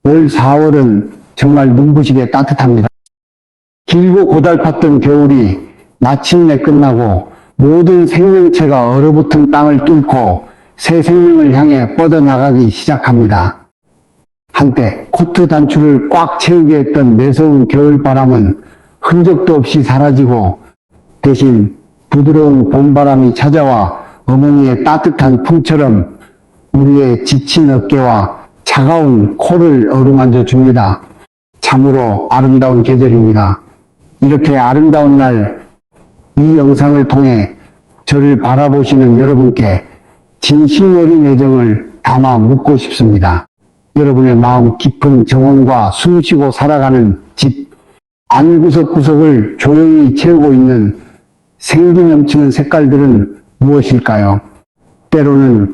올 4월은 정말 눈부시게 따뜻합니다. 길고 고달팠던 겨울이 마침내 끝나고 모든 생명체가 얼어붙은 땅을 뚫고 새 생명을 향해 뻗어나가기 시작합니다. 한때 코트 단추를 꽉 채우게 했던 매서운 겨울바람은 흔적도 없이 사라지고 대신 부드러운 봄바람이 찾아와 어머니의 따뜻한 품처럼 우리의 지친 어깨와 차가운 코를 어루만져 줍니다. 참으로 아름다운 계절입니다. 이렇게 아름다운 날 이 영상을 통해 저를 바라보시는 여러분께 진심 어린 애정을 담아 묻고 싶습니다. 여러분의 마음 깊은 정원과 숨쉬고 살아가는 집 안구석구석을 조용히 채우고 있는 생기 넘치는 색깔들은 무엇일까요? 때로는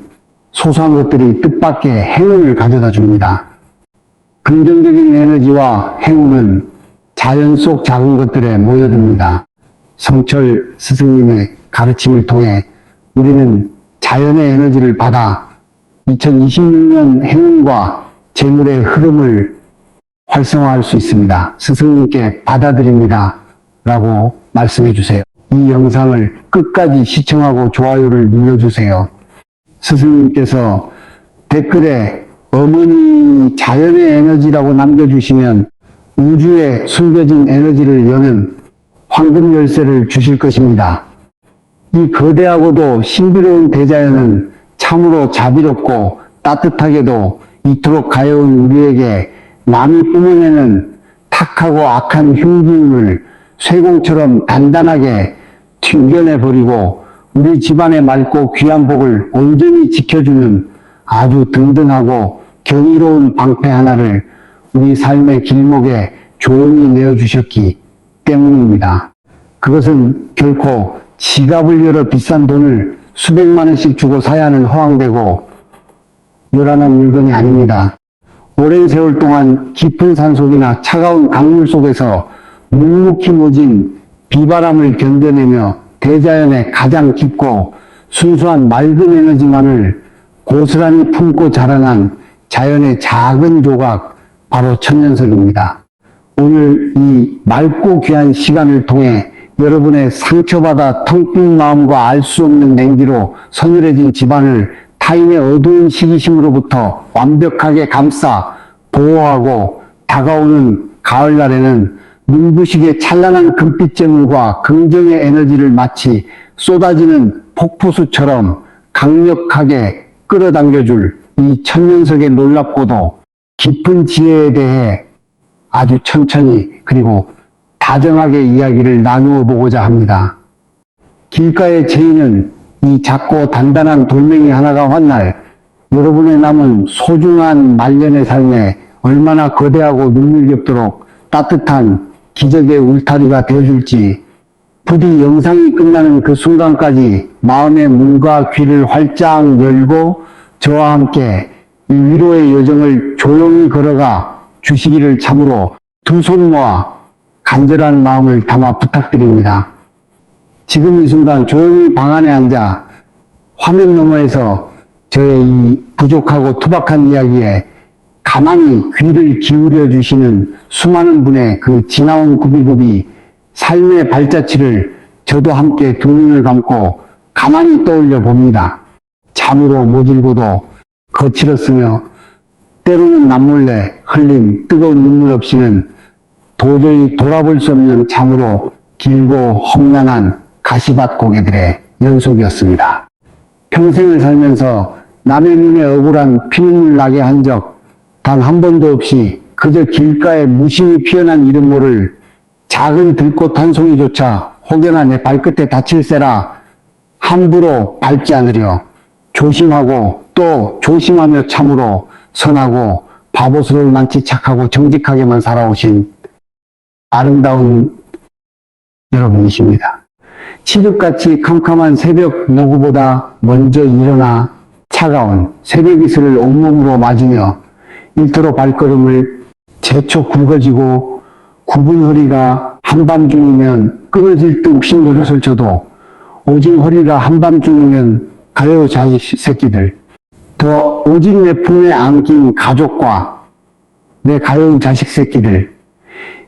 소소한 것들이 뜻밖의 행운을 가져다 줍니다. 긍정적인 에너지와 행운은 자연 속 작은 것들에 모여듭니다. 성철 스승님의 가르침을 통해 우리는 자연의 에너지를 받아 2026년 행운과 재물의 흐름을 활성화할 수 있습니다. 스승님께 받아드립니다. 라고 말씀해 주세요. 이 영상을 끝까지 시청하고 좋아요를 눌러주세요. 스승님께서 댓글에 어머니 자연의 에너지라고 남겨주시면 우주에 숨겨진 에너지를 여는 황금 열쇠를 주실 것입니다. 이 거대하고도 신비로운 대자연은 참으로 자비롭고 따뜻하게도 이토록 가여운 우리에게 남이 뿜어내는 탁하고 악한 흉기운을 쇠공처럼 단단하게 튕겨내버리고 우리 집안의 맑고 귀한 복을 온전히 지켜주는 아주 든든하고 경이로운 방패 하나를 우리 삶의 길목에 조용히 내어주셨기 때문입니다. 그것은 결코 지갑을 열어 비싼 돈을 수백만 원씩 주고 사야 하는 허황되고 요란한 물건이 아닙니다. 오랜 세월 동안 깊은 산속이나 차가운 강물 속에서 묵묵히 모진 비바람을 견뎌내며 대자연의 가장 깊고 순수한 맑은 에너지만을 고스란히 품고 자라난 자연의 작은 조각, 바로 천년석입니다. 오늘 이 맑고 귀한 시간을 통해 여러분의 상처받아 텅 빈 마음과 알 수 없는 냉기로 서늘해진 집안을 타인의 어두운 시기심으로부터 완벽하게 감싸 보호하고 다가오는 가을날에는 눈부시게 찬란한 금빛재물과 긍정의 에너지를 마치 쏟아지는 폭포수처럼 강력하게 끌어당겨줄 이 천년석의 놀랍고도 깊은 지혜에 대해 아주 천천히 그리고 다정하게 이야기를 나누어 보고자 합니다. 길가의 제인은 이 작고 단단한 돌멩이 하나가 훗날 여러분의 남은 소중한 말년의 삶에 얼마나 거대하고 눈물겹도록 따뜻한 기적의 울타리가 되어줄지 부디 영상이 끝나는 그 순간까지 마음의 문과 귀를 활짝 열고 저와 함께 이 위로의 여정을 조용히 걸어가 주시기를 참으로 두 손 모아 간절한 마음을 담아 부탁드립니다. 지금 이 순간 조용히 방 안에 앉아 화면 너머에서 저의 이 부족하고 투박한 이야기에 가만히 귀를 기울여 주시는 수많은 분의 그 지나온 구비구비 삶의 발자취를 저도 함께 두 눈을 감고 가만히 떠올려 봅니다. 참으로 모질고도 거칠었으며 때로는 남몰래 흘린 뜨거운 눈물 없이는 도저히 돌아볼 수 없는 참으로 길고 험난한 가시밭 고개들의 연속이었습니다. 평생을 살면서 남의 눈에 억울한 피눈물 나게 한 적 단 한 번도 없이 그저 길가에 무심히 피어난 이름 모를 작은 들꽃 한 송이조차 혹여나 내 발끝에 다칠세라 함부로 밟지 않으려 조심하고 또 조심하며 참으로 선하고 바보스러울 만치 착하고 정직하게만 살아오신 아름다운 여러분이십니다. 칠흑같이 캄캄한 새벽 노구보다 먼저 일어나 차가운 새벽 이슬을 온몸으로 맞으며 일터로 발걸음을 재촉 굵어지고 굽은 허리가 한밤중이면 끊어질 듯 욱신 노릇을 쳐도 오직 허리가 한밤중이면 가요 자식 새끼들 더 오직 내 품에 안긴 가족과 내 가여운 자식 새끼들.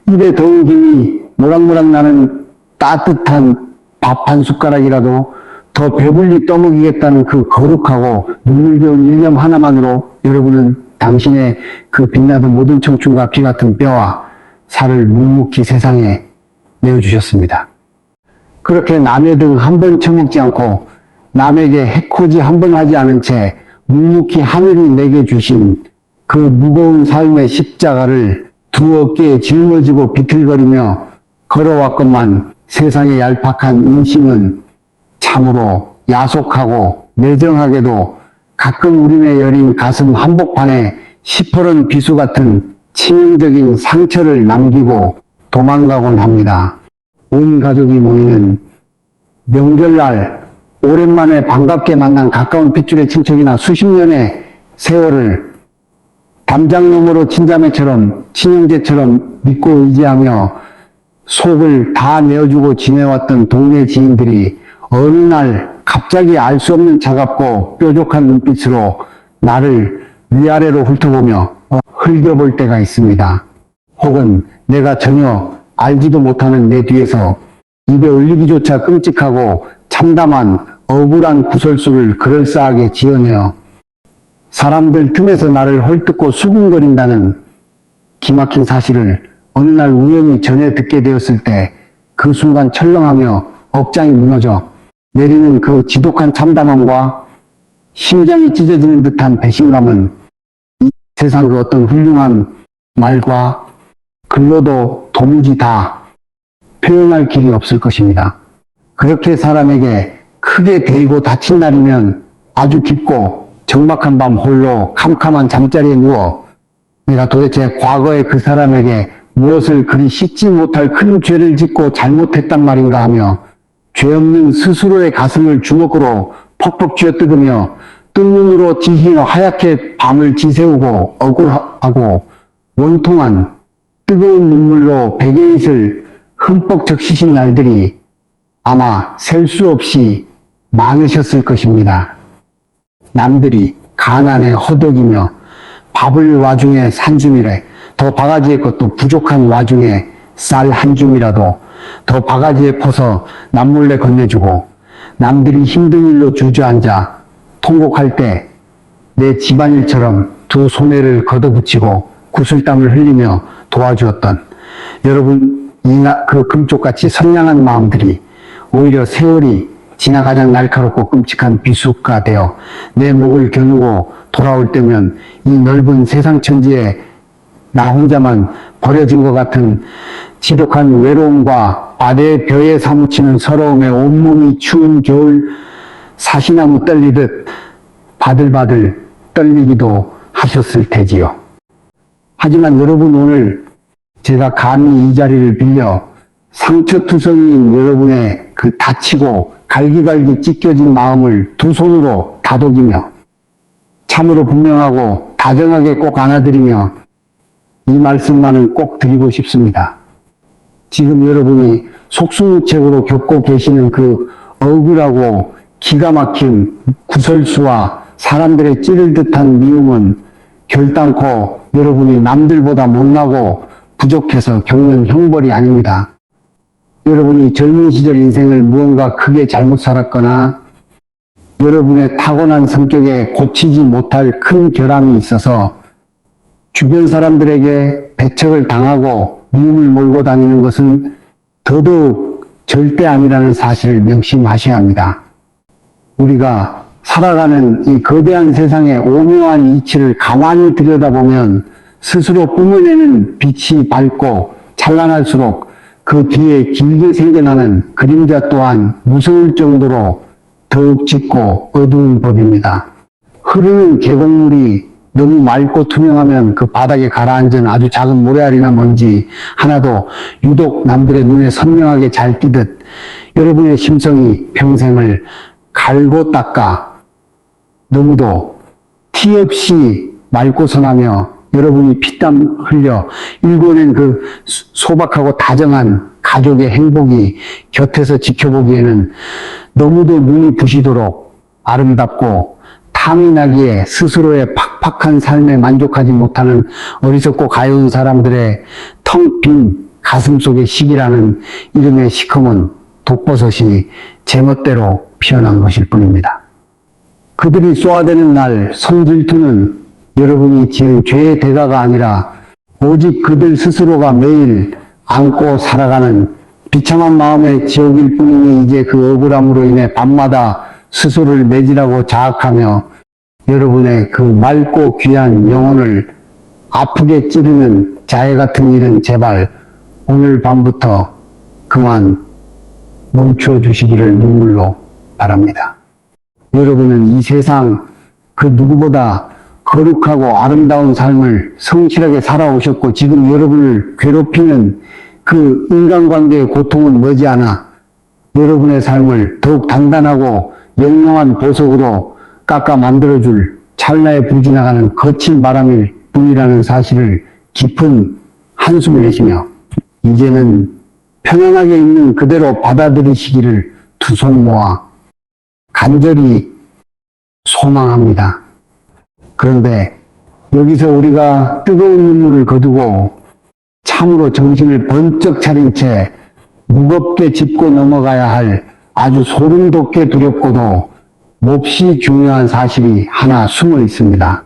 입에 더운 김이 모락모락 나는 따뜻한 밥 한 숟가락이라도 더 배불리 떠먹이겠다는 그 거룩하고 눈물겨운 일념 하나만으로 여러분은 당신의 그 빛나던 모든 청춘과 피 같은 뼈와 살을 묵묵히 세상에 내어주셨습니다. 그렇게 남의 등 한 번 처먹지 않고 남에게 해코지 한 번 하지 않은 채 묵묵히 하늘이 내게 주신 그 무거운 삶의 십자가를 두 어깨에 짊어지고 비틀거리며 걸어왔건만 세상의 얄팍한 인심은 참으로 야속하고 매정하게도 가끔 우리네 여린 가슴 한복판에 시퍼런 비수 같은 치명적인 상처를 남기고 도망가곤 합니다. 온 가족이 모이는 명절날 오랜만에 반갑게 만난 가까운 핏줄의 친척이나 수십 년의 세월을 담장 너머로 친자매처럼 친형제처럼 믿고 의지하며 속을 다 내어주고 지내왔던 동네 지인들이 어느 날 갑자기 알 수 없는 차갑고 뾰족한 눈빛으로 나를 위아래로 훑어보며 흘겨볼 때가 있습니다. 혹은 내가 전혀 알지도 못하는 내 뒤에서 입에 올리기조차 끔찍하고 참담한 억울한 구설수를 그럴싸하게 지어내어 사람들 틈에서 나를 헐뜯고 수군거린다는 기막힌 사실을 어느 날 우연히 전해 듣게 되었을 때 그 순간 철렁하며 억장이 무너져 내리는 그 지독한 참담함과 심장이 찢어지는 듯한 배신감은 이 세상 그 어떤 훌륭한 말과 글로도 도무지 다 표현할 길이 없을 것입니다. 그렇게 사람에게 크게 데이고 다친 날이면 아주 깊고 적막한 밤 홀로 캄캄한 잠자리에 누워 내가 도대체 과거에 그 사람에게 무엇을 그리 씻지 못할 큰 죄를 짓고 잘못했단 말인가 하며 죄 없는 스스로의 가슴을 주먹으로 퍽퍽 쥐어뜯으며 뜬 눈으로 지히 하얗게 밤을 지새우고 억울하고 원통한 뜨거운 눈물로 베개잇을 흠뻑 적시신 날들이 아마 셀 수 없이 많으셨을 것입니다. 남들이 가난에 허덕이며 밥을 와중에 산줌이래 더 바가지에 것도 부족한 와중에 쌀 한 줌이라도 더 바가지에 퍼서 남몰래 건네주고 남들이 힘든 일로 주저앉아 통곡할 때 내 집안일처럼 두 손해를 걷어붙이고 구슬땀을 흘리며 도와주었던 여러분 그 금쪽같이 선량한 마음들이 오히려 세월이 지나가장 날카롭고 끔찍한 비수가 되어 내 목을 겨누고 돌아올 때면 이 넓은 세상 천지에 나 혼자만 버려진 것 같은 지독한 외로움과 바다의 벼에 사무치는 서러움에 온몸이 추운 겨울 사시나무 떨리듯 바들바들 떨리기도 하셨을 테지요. 하지만 여러분 오늘 제가 감히 이 자리를 빌려 상처투성이인 여러분의 그 다치고 갈기갈기 찢겨진 마음을 두 손으로 다독이며 참으로 분명하고 다정하게 꼭 안아드리며 이 말씀만은 꼭 드리고 싶습니다. 지금 여러분이 속수무책으로 겪고 계시는 그 억울하고 기가 막힌 구설수와 사람들의 찌를 듯한 미움은 결단코 여러분이 남들보다 못나고 부족해서 겪는 형벌이 아닙니다. 여러분이 젊은 시절 인생을 무언가 크게 잘못 살았거나 여러분의 타고난 성격에 고치지 못할 큰 결함이 있어서 주변 사람들에게 배척을 당하고 미움을 몰고 다니는 것은 더더욱 절대 아니라는 사실을 명심하셔야 합니다. 우리가 살아가는 이 거대한 세상의 오묘한 이치를 가만히 들여다보면 스스로 뿜어내는 빛이 밝고 찬란할수록 그 뒤에 길게 생겨나는 그림자 또한 무서울 정도로 더욱 짙고 어두운 법입니다. 흐르는 계곡물이 너무 맑고 투명하면 그 바닥에 가라앉은 아주 작은 모래알이나 먼지 하나도 유독 남들의 눈에 선명하게 잘 띄듯 여러분의 심성이 평생을 갈고 닦아 너무도 티 없이 맑고 선하며 여러분이 피땀 흘려 일궈낸 그 소박하고 다정한 가족의 행복이 곁에서 지켜보기에는 너무도 눈이 부시도록 아름답고 탐이 나기에 스스로의 팍팍한 삶에 만족하지 못하는 어리석고 가여운 사람들의 텅 빈 가슴 속의 시기라는 이름의 시커먼 독버섯이 제멋대로 피어난 것일 뿐입니다. 그들이 쏘아대는 날 성질투는 여러분이 지은 죄의 대가가 아니라 오직 그들 스스로가 매일 안고 살아가는 비참한 마음의 지옥일 뿐이니 이제 그 억울함으로 인해 밤마다 스스로를 매질하고 자학하며 여러분의 그 맑고 귀한 영혼을 아프게 찌르는 자해 같은 일은 제발 오늘 밤부터 그만 멈춰 주시기를 눈물로 바랍니다. 여러분은 이 세상 그 누구보다 거룩하고 아름다운 삶을 성실하게 살아오셨고 지금 여러분을 괴롭히는 그 인간관계의 고통은 머지않아 여러분의 삶을 더욱 단단하고 영롱한 보석으로 깎아 만들어줄 찰나에 불지나가는 거친 바람일 뿐이라는 사실을 깊은 한숨을 내쉬며 이제는 편안하게 있는 그대로 받아들이시기를 두 손 모아 간절히 소망합니다. 그런데 여기서 우리가 뜨거운 눈물을 거두고 참으로 정신을 번쩍 차린 채 무겁게 짚고 넘어가야 할 아주 소름 돋게 두렵고도 몹시 중요한 사실이 하나 숨어 있습니다.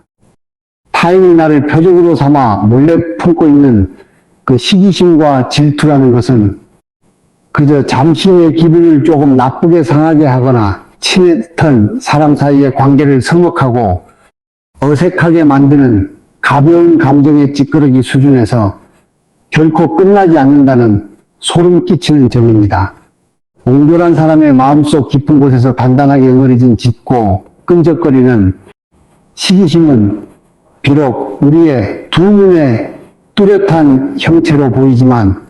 타인이 나를 표적으로 삼아 몰래 품고 있는 그 시기심과 질투라는 것은 그저 잠시의 기분을 조금 나쁘게 상하게 하거나 친했던 사람 사이의 관계를 서먹하고 어색하게 만드는 가벼운 감정의 찌끄러기 수준에서 결코 끝나지 않는다는 소름 끼치는 점입니다. 옹졸한 사람의 마음속 깊은 곳에서 단단하게 응어리진 짙고 끈적거리는 시기심은 비록 우리의 두 눈에 뚜렷한 형체로 보이지만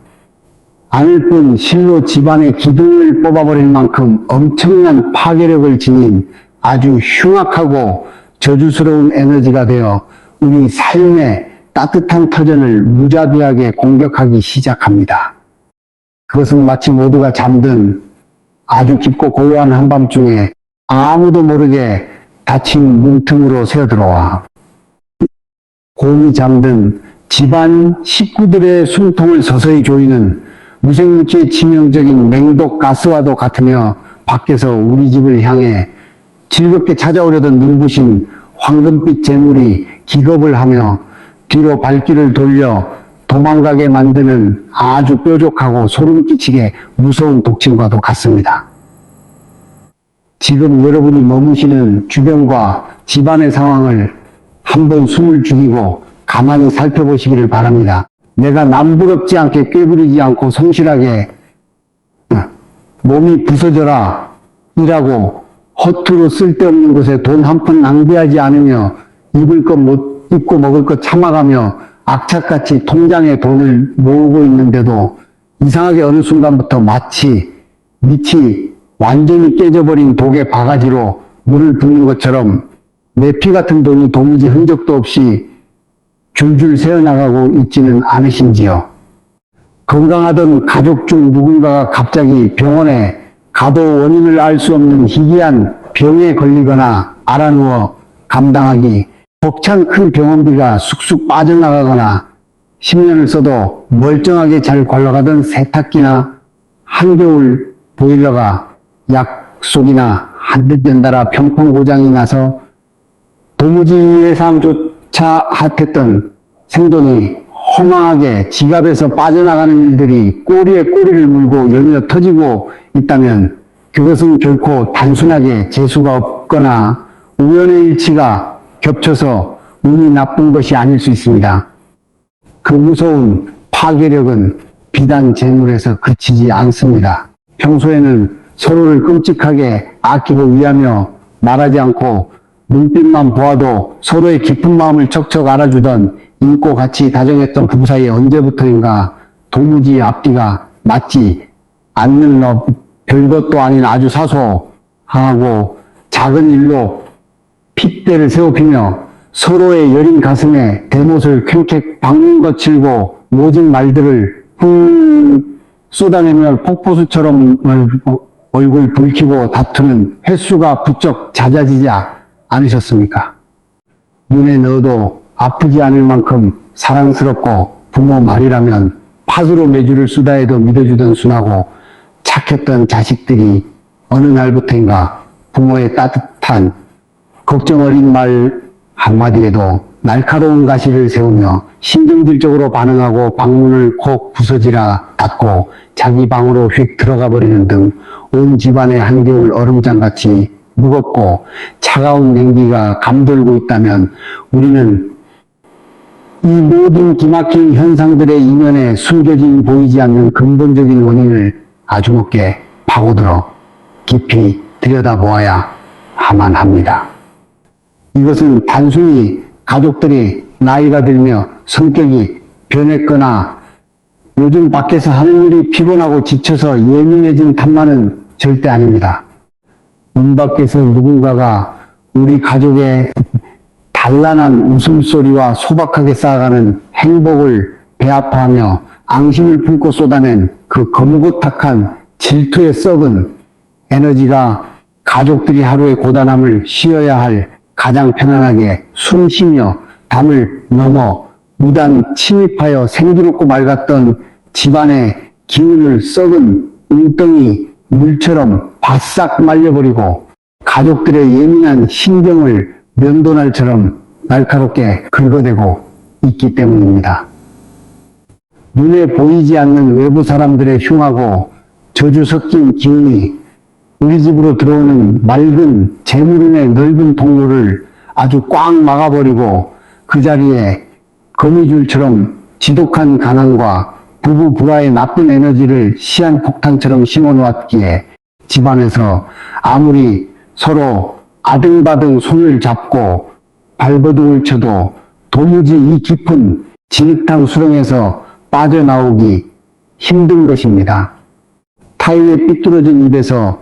않을 뿐 실로 집안의 기둥을 뽑아버릴 만큼 엄청난 파괴력을 지닌 아주 흉악하고 저주스러운 에너지가 되어 우리 삶의 따뜻한 터전을 무자비하게 공격하기 시작합니다. 그것은 마치 모두가 잠든 아주 깊고 고요한 한밤중에 아무도 모르게 닫힌 문틈으로 새어들어와 곰이 잠든 집안 식구들의 숨통을 서서히 조이는 무생무치의 치명적인 맹독 가스와도 같으며 밖에서 우리 집을 향해 즐겁게 찾아오려던 눈부신 황금빛 재물이 기겁을 하며 뒤로 발길을 돌려 도망가게 만드는 아주 뾰족하고 소름 끼치게 무서운 독침과도 같습니다. 지금 여러분이 머무시는 주변과 집안의 상황을 한번 숨을 죽이고 가만히 살펴보시기를 바랍니다. 내가 남부럽지 않게 꾀부리지 않고 성실하게 몸이 부서져라 일하고 허투루 쓸데없는 곳에 돈 한 푼 낭비하지 않으며 입을 것 못 입고 먹을 것 참아가며 악착같이 통장에 돈을 모으고 있는데도 이상하게 어느 순간부터 마치 밑이 완전히 깨져버린 독의 바가지로 물을 붓는 것처럼 내 피 같은 돈이 도무지 흔적도 없이 줄줄 새어나가고 있지는 않으신지요. 건강하던 가족 중 누군가가 갑자기 병원에 가도 원인을 알 수 없는 희귀한 병에 걸리거나 알아누워 감당하기 벅찬 큰 병원비가 쑥쑥 빠져나가거나 10년을 써도 멀쩡하게 잘 굴러가던 세탁기나 한겨울 보일러가 약속이나 한 듯 연달아 평풍 고장이 나서 도무지 예상조차 핫했던 생돈이 허망하게 지갑에서 빠져나가는 일들이 꼬리에 꼬리를 물고 열려 터지고 있다면 그것은 결코 단순하게 재수가 없거나 우연의 일치가 겹쳐서 운이 나쁜 것이 아닐 수 있습니다. 그 무서운 파괴력은 비단 재물에서 그치지 않습니다. 평소에는 서로를 끔찍하게 아끼고 위하며 말하지 않고 눈빛만 보아도 서로의 깊은 마음을 척척 알아주던 인고 같이 다정했던 부부 사이에 언제부터인가 도무지 앞뒤가 맞지 않는 별것도 아닌 아주 사소하고 작은 일로 핏대를 세우피며 서로의 여린 가슴에 대못을 쾌쾌 박는 것 칠고 모진 말들을 쏟아내며 폭포수처럼 얼굴 붉히고 다투는 횟수가 부쩍 잦아지자 않으셨습니까? 눈에 넣어도 아프지 않을 만큼 사랑스럽고 부모 말이라면 팥으로 메주를 쓰다 해도 믿어주던 순하고 착했던 자식들이 어느 날부터인가 부모의 따뜻한 걱정 어린 말 한마디에도 날카로운 가시를 세우며 신경질적으로 반응하고 방문을 콕 부서지라 닫고 자기 방으로 휙 들어가 버리는 등 온 집안의 한겨울 얼음장같이 무겁고 차가운 냉기가 감돌고 있다면 우리는 이 모든 기막힌 현상들의 이면에 숨겨진 보이지 않는 근본적인 원인을 아주 높게 파고들어 깊이 들여다보아야 하만 합니다. 이것은 단순히 가족들이 나이가 들며 성격이 변했거나 요즘 밖에서 하는 일이 피곤하고 지쳐서 예민해진 탓만은 절대 아닙니다. 문 밖에서 누군가가 우리 가족의 단란한 웃음소리와 소박하게 쌓아가는 행복을 배아파하며 앙심을 품고 쏟아낸 그 거무고탁한 질투에 썩은 에너지가 가족들이 하루의 고단함을 쉬어야 할 가장 편안하게 숨 쉬며 담을 넘어 무단 침입하여 생기롭고 맑았던 집안의 기운을 썩은 웅덩이 물처럼 바싹 말려버리고 가족들의 예민한 신경을 면도날처럼 날카롭게 긁어대고 있기 때문입니다. 눈에 보이지 않는 외부 사람들의 흉하고 저주 섞인 기운이 우리 집으로 들어오는 맑은 재물운의 넓은 통로를 아주 꽉 막아버리고 그 자리에 거미줄처럼 지독한 가난과 부부 불화의 나쁜 에너지를 시한폭탄처럼 심어놓았기에 집안에서 아무리 서로 아등바등 손을 잡고 발버둥을 쳐도 도무지 이 깊은 진흙탕 수렁에서 빠져나오기 힘든 것입니다. 타인의 삐뚤어진 입에서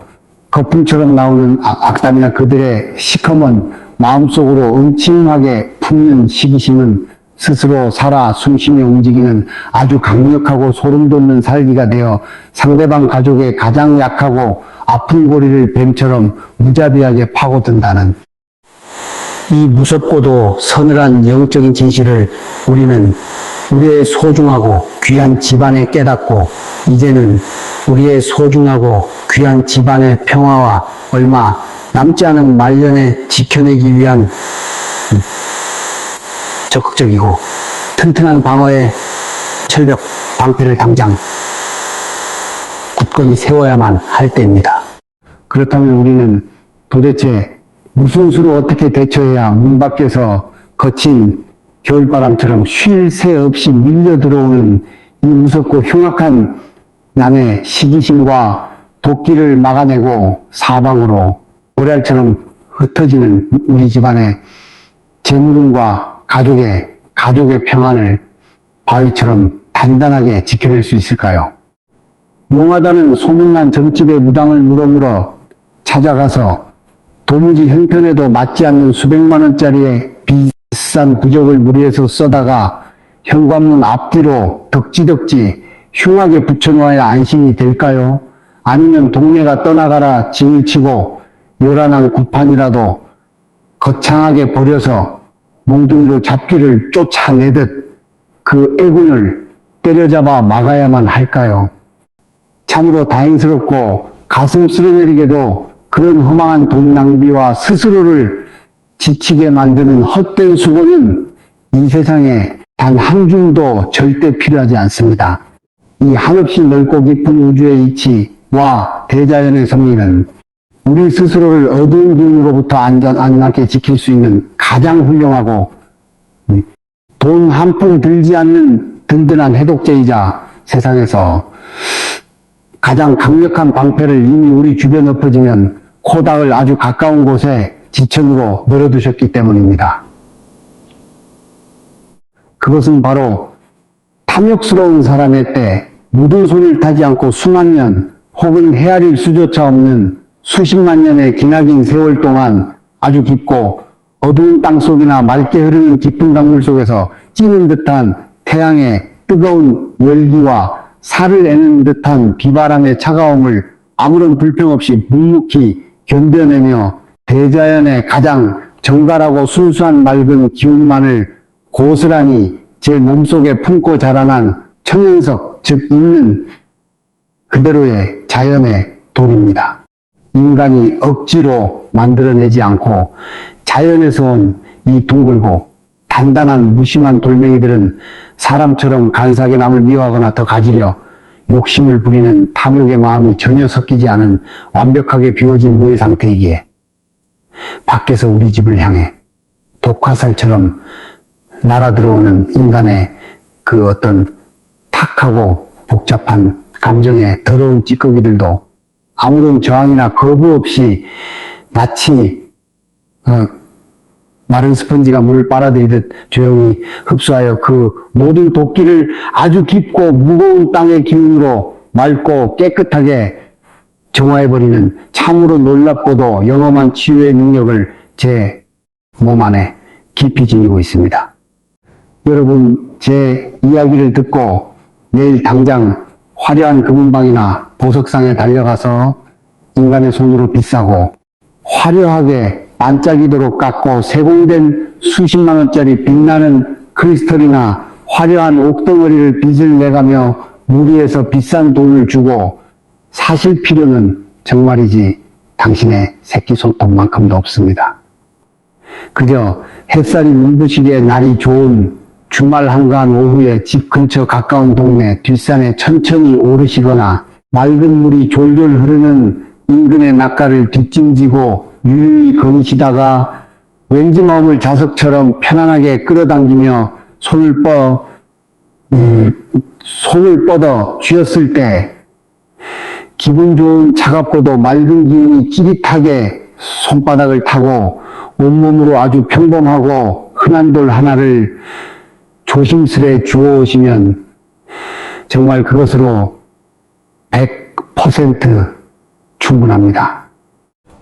거품처럼 나오는 악담이나 그들의 시커먼 마음속으로 음침하게 품는 시기심은 스스로 살아 숨쉬며 움직이는 아주 강력하고 소름돋는 살기가 되어 상대방 가족의 가장 약하고 아픈 고리를 뱀처럼 무자비하게 파고든다는 이 무섭고도 서늘한 영적인 진실을 우리는 우리의 소중하고 귀한 집안에 깨닫고 이제는 우리의 소중하고 귀한 집안의 평화와 얼마 남지 않은 말년에 지켜내기 위한 적극적이고 튼튼한 방어의 철벽 방패를 당장 굳건히 세워야만 할 때입니다. 그렇다면 우리는 도대체 무슨 수로 어떻게 대처해야 문 밖에서 거친 겨울바람처럼 쉴 새 없이 밀려 들어오는 이 무섭고 흉악한 남의 시기심과 도끼를 막아내고 사방으로 모래알처럼 흩어지는 우리 집안의 재물운과 가족의 평안을 바위처럼 단단하게 지켜낼 수 있을까요? 용하다는 소문난 점집의 무당을 물어물어 찾아가서 도무지 형편에도 맞지 않는 수백만 원짜리의 비싼 부적을 무리해서 써다가 현관문 앞뒤로 덕지덕지 흉하게 붙여놓아야 안심이 될까요? 아니면 동네가 떠나가라 징을 치고 요란한 구판이라도 거창하게 버려서 몽둥이로 잡기를 쫓아내듯 그 애군을 때려잡아 막아야만 할까요? 참으로 다행스럽고 가슴 쓸어내리게도 그런 허망한 돈 낭비와 스스로를 지치게 만드는 헛된 수고는 이 세상에 단 한 줌도 절대 필요하지 않습니다. 이 한없이 넓고 깊은 우주의 이치와 대자연의 섭리는 우리 스스로를 어두운 기운으로부터 안전하게 지킬 수 있는 가장 훌륭하고 돈 한 푼 들지 않는 든든한 해독제이자 세상에서 가장 강력한 방패를 이미 우리 주변 엎어지면 코닥을 아주 가까운 곳에 지천으로 늘어두셨기 때문입니다. 그것은 바로 탐욕스러운 사람의 때 묻은 소리를 타지 않고 수만 년 혹은 헤아릴 수조차 없는 수십만 년의 기나긴 세월 동안 아주 깊고 어두운 땅속이나 맑게 흐르는 깊은 강물 속에서 찌는 듯한 태양의 뜨거운 열기와 살을 내는 듯한 비바람의 차가움을 아무런 불평 없이 묵묵히 견뎌내며 대자연의 가장 정갈하고 순수한 맑은 기운만을 고스란히 제 몸속에 품고 자라난 천연석, 즉 있는 그대로의 자연의 돌입니다. 인간이 억지로 만들어내지 않고 자연에서 온 이 둥글고 단단한 무심한 돌멩이들은 사람처럼 간사하게 남을 미워하거나 더 가지려 욕심을 부리는 탐욕의 마음이 전혀 섞이지 않은 완벽하게 비워진 무의 상태이기에 밖에서 우리 집을 향해 독화살처럼 날아들어오는 인간의 그 어떤 탁하고 복잡한 감정의 더러운 찌꺼기들도 아무런 저항이나 거부 없이 마치 마른 스펀지가 물을 빨아들이듯 조용히 흡수하여 그 모든 도끼를 아주 깊고 무거운 땅의 기운으로 맑고 깨끗하게 정화해버리는 참으로 놀랍고도 영험한 치유의 능력을 제 몸 안에 깊이 지니고 있습니다. 여러분, 제 이야기를 듣고 내일 당장 화려한 금은방이나 보석상에 달려가서 인간의 손으로 비싸고 화려하게 반짝이도록 깎고 세공된 수십만 원짜리 빛나는 크리스털이나 화려한 옥덩어리를 빚을 내가며 무리해서 비싼 돈을 주고 사실 필요는 정말이지 당신의 새끼 손톱만큼도 없습니다. 그저 햇살이 눈부시게 날이 좋은 주말 한가한 오후에 집 근처 가까운 동네 뒷산에 천천히 오르시거나 맑은 물이 졸졸 흐르는 인근의 낙가를 뒷짐지고 유유히 걸으시다가 왠지 마음을 자석처럼 편안하게 끌어당기며 손을 뻗어 쥐었을 때 기분 좋은 차갑고도 맑은 기운이 찌릿하게 손바닥을 타고 온몸으로 아주 평범하고 흔한 돌 하나를 조심스레 주워오시면 정말 그것으로 100% 충분합니다.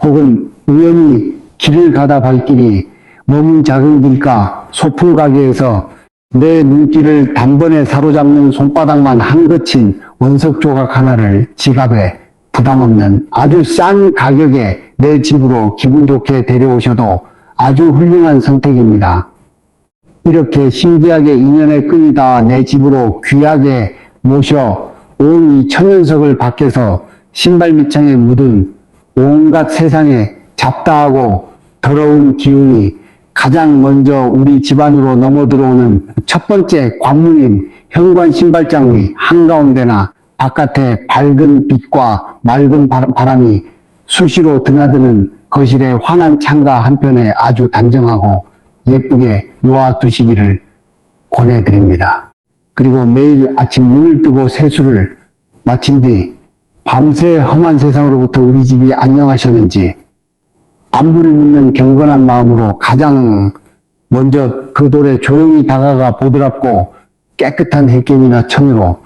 혹은 우연히 길을 가다 발길이 머문 작은 길가 소풍 가게에서 내 눈길을 단번에 사로잡는 손바닥만 한거친 원석 조각 하나를 지갑에 부담없는 아주 싼 가격에 내 집으로 기분 좋게 데려오셔도 아주 훌륭한 선택입니다. 이렇게 신기하게 인연의 끈이 닿아 내 집으로 귀하게 모셔 온 이 천연석을 밖에서 신발 밑창에 묻은 온갖 세상에 잡다하고 더러운 기운이 가장 먼저 우리 집안으로 넘어 들어오는 첫 번째 관문인 현관 신발장 위 한가운데나 바깥에 밝은 빛과 맑은 바람이 수시로 드나드는 거실의 환한 창가 한편에 아주 단정하고 예쁘게 놓아두시기를 권해드립니다. 그리고 매일 아침 눈을 뜨고 세수를 마친 뒤 밤새 험한 세상으로부터 우리 집이 안녕하셨는지 안부를 묻는 경건한 마음으로 가장 먼저 그 돌에 조용히 다가가 보드랍고 깨끗한 햇겜이나 천으로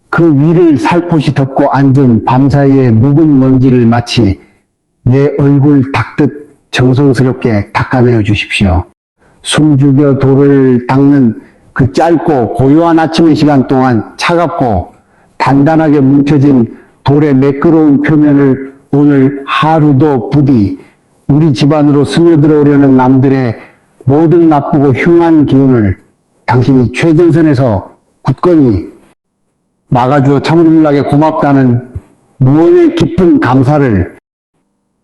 그 위를 살포시 덮고 앉은 밤사이의 묵은 먼지를 마치 내 얼굴 닦듯 정성스럽게 닦아내어 주십시오. 숨죽여 돌을 닦는 그 짧고 고요한 아침의 시간 동안 차갑고 단단하게 뭉쳐진 돌의 매끄러운 표면을 오늘 하루도 부디 우리 집안으로 스며들어오려는 남들의 모든 나쁘고 흉한 기운을 당신이 최전선에서 굳건히 막아주어 참을나게 고맙다는 무언의 깊은 감사를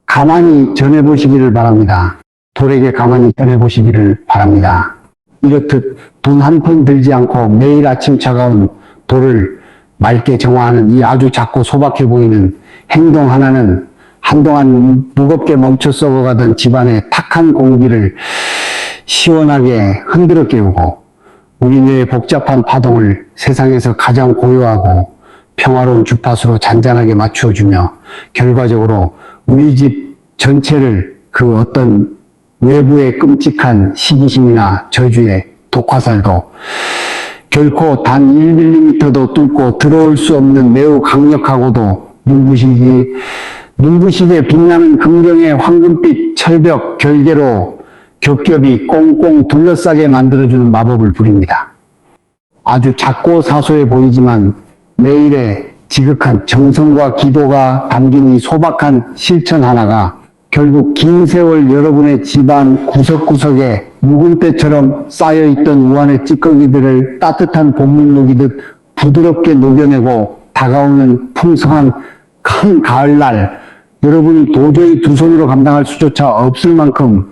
가만히 전해보시기를 바랍니다. 돌에게 가만히 전해보시기를 바랍니다. 이렇듯 돈 한 푼 들지 않고 매일 아침 차가운 돌을 맑게 정화하는 이 아주 작고 소박해 보이는 행동 하나는 한동안 무겁게 멈춰 썩어가던 집안의 탁한 공기를 시원하게 흔들어 깨우고 우리 뇌의 복잡한 파동을 세상에서 가장 고요하고 평화로운 주파수로 잔잔하게 맞추어주며 결과적으로 우리 집 전체를 그 어떤 외부의 끔찍한 시기심이나 저주의 독화살도 결코 단 1mm도 뚫고 들어올 수 없는 매우 강력하고도 눈부시게 빛나는 금경의 황금빛 철벽 결계로 겹겹이 꽁꽁 둘러싸게 만들어주는 마법을 부립니다. 아주 작고 사소해 보이지만 매일의 지극한 정성과 기도가 담긴 이 소박한 실천 하나가 결국 긴 세월 여러분의 집안 구석구석에 묵은 때처럼 쌓여있던 우한의 찌꺼기들을 따뜻한 봄물 녹이듯 부드럽게 녹여내고 다가오는 풍성한 큰 가을날, 여러분이 도저히 두 손으로 감당할 수조차 없을 만큼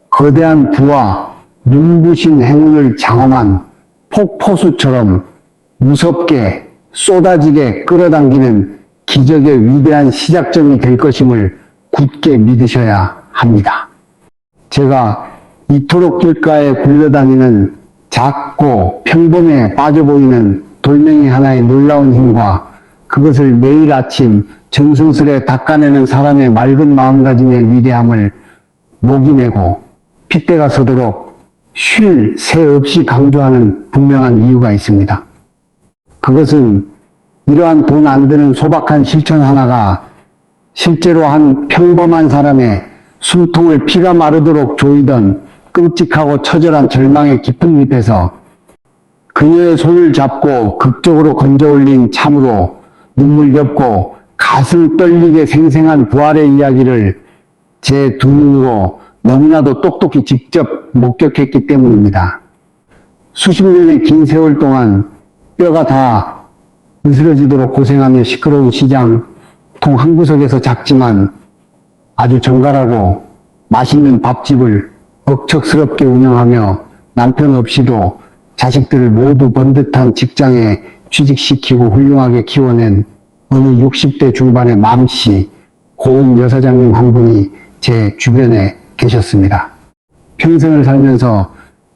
거대한 부와 눈부신 행운을 장엄한 폭포수처럼 무섭게 쏟아지게 끌어당기는 기적의 위대한 시작점이 될 것임을 굳게 믿으셔야 합니다. 제가 이토록 길가에 굴러다니는 작고 평범해 빠져 보이는 돌멩이 하나의 놀라운 힘과 그것을 매일 아침 정성스레 닦아내는 사람의 맑은 마음가짐의 위대함을 목이내고 핏대가 서도록 쉴 새 없이 강조하는 분명한 이유가 있습니다. 그것은 이러한 돈 안 드는 소박한 실천 하나가 실제로 한 평범한 사람의 숨통을 피가 마르도록 조이던 끔찍하고 처절한 절망의 깊은 밑에서 그녀의 손을 잡고 극적으로 건져 올린 참으로 눈물겹고 가슴 떨리게 생생한 부활의 이야기를 제 두 눈으로 너무나도 똑똑히 직접 목격했기 때문입니다. 수십 년의 긴 세월 동안 뼈가 다 으스러지도록 고생하며 시끄러운 시장 통 한 구석에서 작지만 아주 정갈하고 맛있는 밥집을 억척스럽게 운영하며 남편 없이도 자식들을 모두 번듯한 직장에 취직시키고 훌륭하게 키워낸 어느 60대 중반의 맘씨 고은 여사장님 한 분이 제 주변에 계셨습니다. 평생을 살면서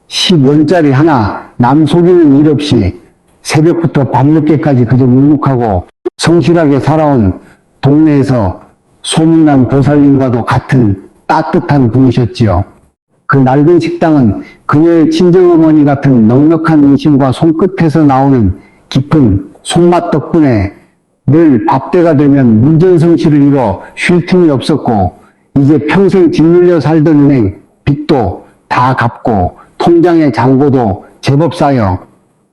10원짜리 하나 남 속이는 일 없이 새벽부터 밤늦게까지 그저 묵묵하고 성실하게 살아온 동네에서 소문난 보살님과도 같은 따뜻한 분이셨지요. 그 낡은 식당은 그녀의 친정어머니 같은 넉넉한 인심과 손끝에서 나오는 깊은 손맛 덕분에 늘 밥때가 되면 문전성시를 이뤄 쉴 틈이 없었고 이제 평생 짓눌려 살던 은행 빚도 다 갚고 통장의 잔고도 제법 쌓여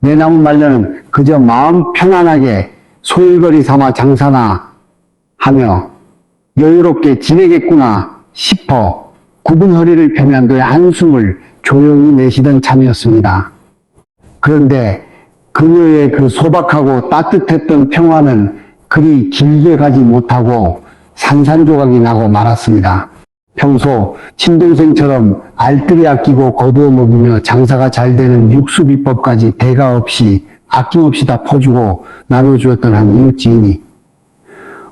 내 남은 말년은 그저 마음 편안하게 소일거리 삼아 장사나 하며 여유롭게 지내겠구나 싶어 굽은 허리를 펴며 늘 한숨을 조용히 내쉬던 참이었습니다. 그런데 그녀의 그 소박하고 따뜻했던 평화는 그리 길게 가지 못하고 산산조각이 나고 말았습니다. 평소 친동생처럼 알뜰히 아끼고 거두어 먹이며 장사가 잘 되는 육수 비법까지 대가 없이 아낌없이 다 퍼주고 나눠주었던 한 이웃지인이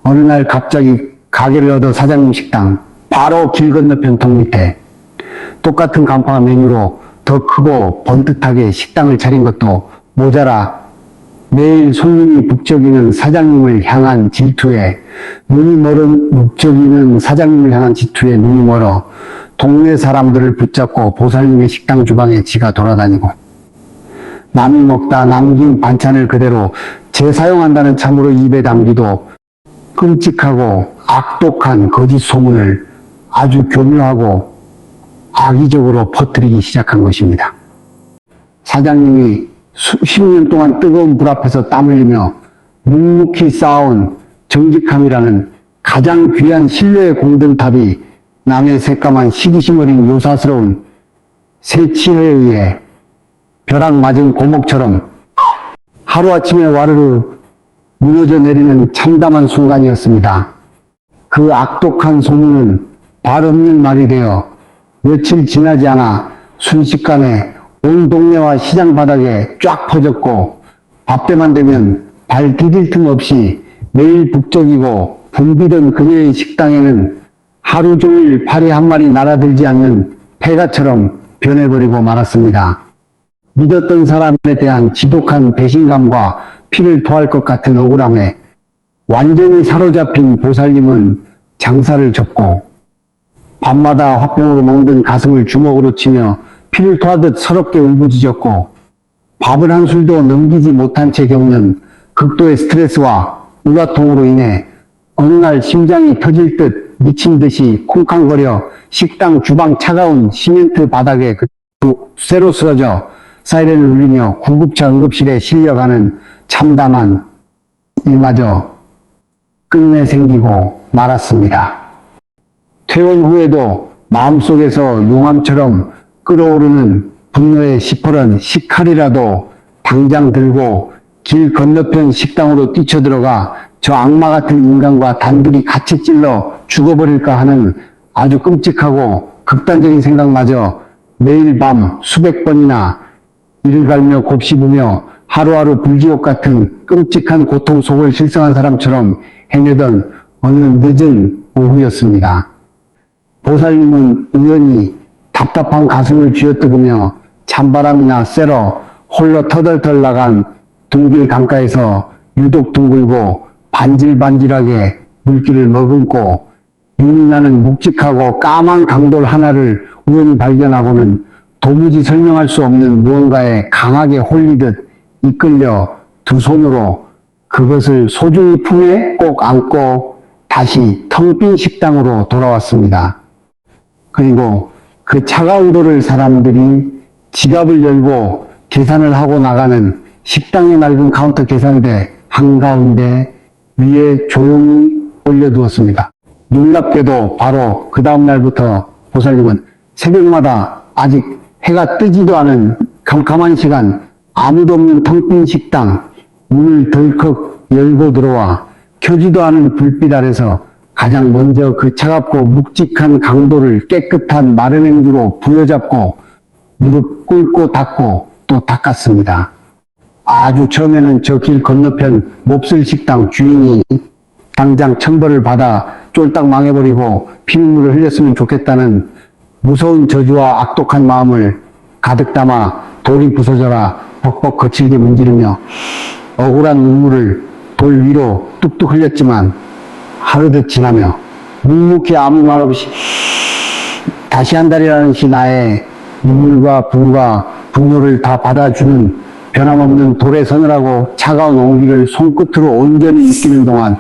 어느 날 갑자기 가게를 얻어 사장님 식당 바로 길 건너편 통 밑에 똑같은 간판 메뉴로 더 크고 번듯하게 식당을 차린 것도 모자라 매일 손님이 북적이는 사장님을 향한 질투에 눈이 멀어 동네 사람들을 붙잡고 보살님의 식당 주방에 지가 돌아다니고 남이 먹다 남긴 반찬을 그대로 재사용한다는 참으로 입에 담기도 끔찍하고 악독한 거짓 소문을 아주 교묘하고 악의적으로 퍼뜨리기 시작한 것입니다. 사장님이 수십 년 동안 뜨거운 불 앞에서 땀 흘리며 묵묵히 쌓아온 정직함이라는 가장 귀한 신뢰의 공든탑이 남의 새까만 시기심 어린 요사스러운 새치에 의해 벼락 맞은 고목처럼 하루아침에 와르르 무너져 내리는 참담한 순간이었습니다. 그 악독한 소문은 발 없는 말이 되어 며칠 지나지 않아 순식간에 온 동네와 시장 바닥에 쫙 퍼졌고 밥때만 되면 발 디딜 틈 없이 매일 북적이고 붐비던 그녀의 식당에는 하루 종일 파리 한 마리 날아들지 않는 폐가처럼 변해버리고 말았습니다. 믿었던 사람에 대한 지독한 배신감과 피를 토할 것 같은 억울함에 완전히 사로잡힌 보살님은 장사를 접고 밤마다 화병으로 멍든 가슴을 주먹으로 치며 피를 토하듯 서럽게 울부짖었고 밥을 한 술도 넘기지 못한 채 겪는 극도의 스트레스와 우라통으로 인해 어느 날 심장이 터질 듯 미친 듯이 쿵쾅거려 식당 주방 차가운 시멘트 바닥에 쇠로 쓰러져 사이렌을 울리며 구급차 응급실에 실려가는 참담한 일마저 끝내 생기고 말았습니다. 퇴원 후에도 마음속에서 용암처럼 끓어오르는 분노의 시퍼런 식칼이라도 당장 들고 길 건너편 식당으로 뛰쳐들어가 저 악마 같은 인간과 단둘이 같이 찔러 죽어버릴까 하는 아주 끔찍하고 극단적인 생각마저 매일 밤 수백 번이나 이를 갈며 곱씹으며 하루하루 불지옥 같은 끔찍한 고통 속을 실성한 사람처럼 행여던 어느 늦은 오후였습니다. 보살님은 우연히 답답한 가슴을 쥐어뜯으며 찬바람이나 쐬러 홀로 터덜덜 나간 둥길 강가에서 유독 둥글고 반질반질하게 물기를 머금고 윤이 나는 묵직하고 까만 강돌 하나를 우연히 발견하고는 도무지 설명할 수 없는 무언가에 강하게 홀리듯 이끌려 두 손으로 그것을 소중히 품에 꼭 안고 다시 텅 빈 식당으로 돌아왔습니다. 그리고 그 차가운 돌을 사람들이 지갑을 열고 계산을 하고 나가는 식당의 낡은 카운터 계산대 한가운데 위에 조용히 올려두었습니다. 놀랍게도 바로 그 다음 날부터 보살님은 새벽마다 아직 해가 뜨지도 않은 캄캄한 시간 아무도 없는 텅 빈 식당 문을 덜컥 열고 들어와 켜지도 않은 불빛 아래서 가장 먼저 그 차갑고 묵직한 강도를 깨끗한 마른 행주로 부여잡고 무릎 꿇고 닦고 또 닦았습니다. 아주 처음에는 저 길 건너편 몹쓸 식당 주인이 당장 천벌을 받아 쫄딱 망해버리고 피눈물을 흘렸으면 좋겠다는 무서운 저주와 악독한 마음을 가득 담아 돌이 부서져라 벅벅 거칠게 문지르며 억울한 눈물을 돌 위로 뚝뚝 흘렸지만 하루듯 지나며 묵묵히 아무 말 없이 다시 한 달이라는 시 나의 눈물과 분과 분노를 다 받아주는 변함없는 돌에 서늘하고 차가운 온기를 손끝으로 온전히 느끼는 동안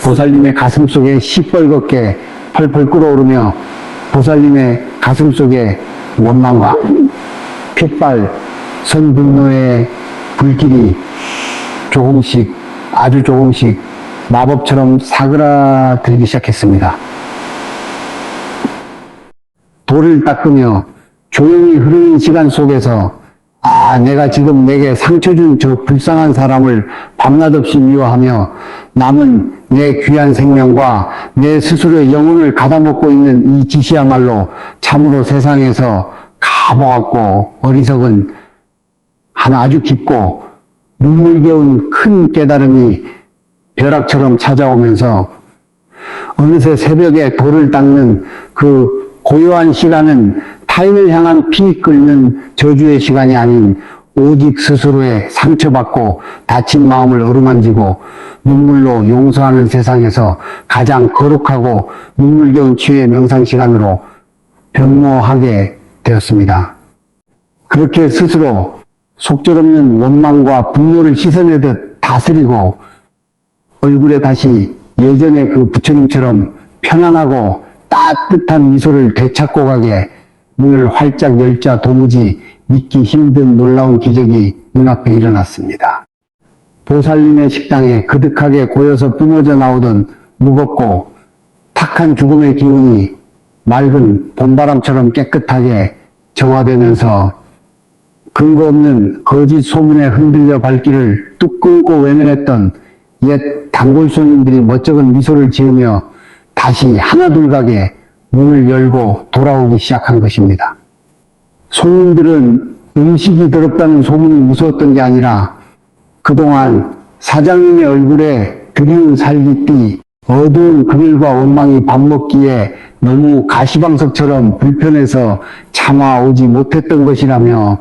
보살님의 가슴속에 시뻘겋게 펄펄 끓어오르며 보살님의 가슴속에 원망과 핏발 선분노의 불길이 조금씩 아주 조금씩 마법처럼 사그라들기 시작했습니다. 돌을 닦으며 조용히 흐르는 시간 속에서 내가 지금 내게 상처 준 저 불쌍한 사람을 밤낮 없이 미워하며 남은 내 귀한 생명과 내 스스로의 영혼을 가다먹고 있는 이 짓이야말로 참으로 세상에서 가보았고 어리석은 하나 아주 깊고 눈물겨운 큰 깨달음이 벼락처럼 찾아오면서 어느새 새벽에 돌을 닦는 그 고요한 시간은 타인을 향한 피 끓는 저주의 시간이 아닌 오직 스스로의 상처받고 다친 마음을 어루만지고 눈물로 용서하는 세상에서 가장 거룩하고 눈물겨운 치유의 명상 시간으로 변모하게 되었습니다. 그렇게 스스로 속절없는 원망과 분노를 씻어내듯 다스리고 얼굴에 다시 예전의 그 부처님처럼 편안하고 따뜻한 미소를 되찾고 가게 문을 활짝 열자 도무지 믿기 힘든 놀라운 기적이 눈앞에 일어났습니다. 보살님의 식당에 그득하게 고여서 뿜어져 나오던 무겁고 탁한 죽음의 기운이 맑은 봄바람처럼 깨끗하게 정화되면서 근거 없는 거짓 소문에 흔들려 발길을 뚝 끊고 외면했던 옛 단골 손님들이 멋쩍은 미소를 지으며 다시 하나둘가게 문을 열고 돌아오기 시작한 것입니다. 손님들은 음식이 더럽다는 소문이 무서웠던 게 아니라 그동안 사장님의 얼굴에 그리운 살깃띠, 어두운 그늘과 원망이 밥 먹기에 너무 가시방석처럼 불편해서 참아오지 못했던 것이라며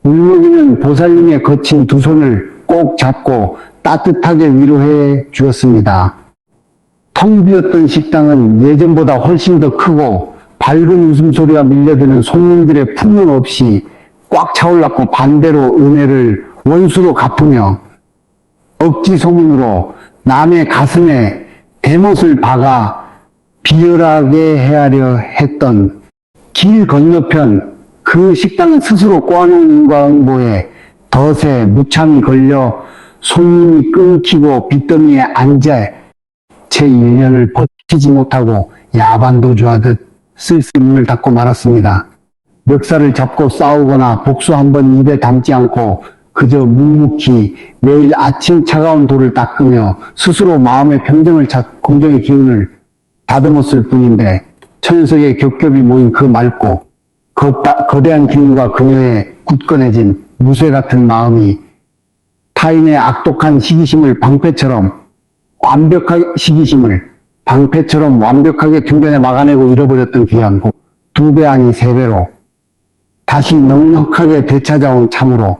울먹이는 보살님의 거친 두 손을 꼭 잡고 따뜻하게 위로해 주었습니다. 텅 비었던 식당은 예전보다 훨씬 더 크고 밝은 웃음소리가 밀려드는 손님들의 풍문 없이 꽉 차올랐고 반대로 은혜를 원수로 갚으며 억지 소문으로 남의 가슴에 대못을 박아 비열하게 헤아려 했던 길 건너편 그 식당은 스스로 꼬아놓은 인과응보에 덫에 무참히 걸려 손님이 끊기고 빚더미에 앉아 제 인연을 버티지 못하고 야반도주하듯 쓸쓸히 문을 닫고 말았습니다. 멱살을 잡고 싸우거나 복수 한 번 입에 담지 않고 그저 묵묵히 매일 아침 차가운 돌을 닦으며 스스로 마음의 평정을 찾고 공정의 기운을 다듬었을 뿐인데 천석의 겹겹이 모인 그 맑고 거대한 기운과 그녀의 굳건해진 무쇠 같은 마음이 타인의 악독한 방패처럼 완벽하게 중간에 막아내고 잃어버렸던 귀한 곡, 2배 아니 3배로 다시 넉넉하게 되찾아온 참으로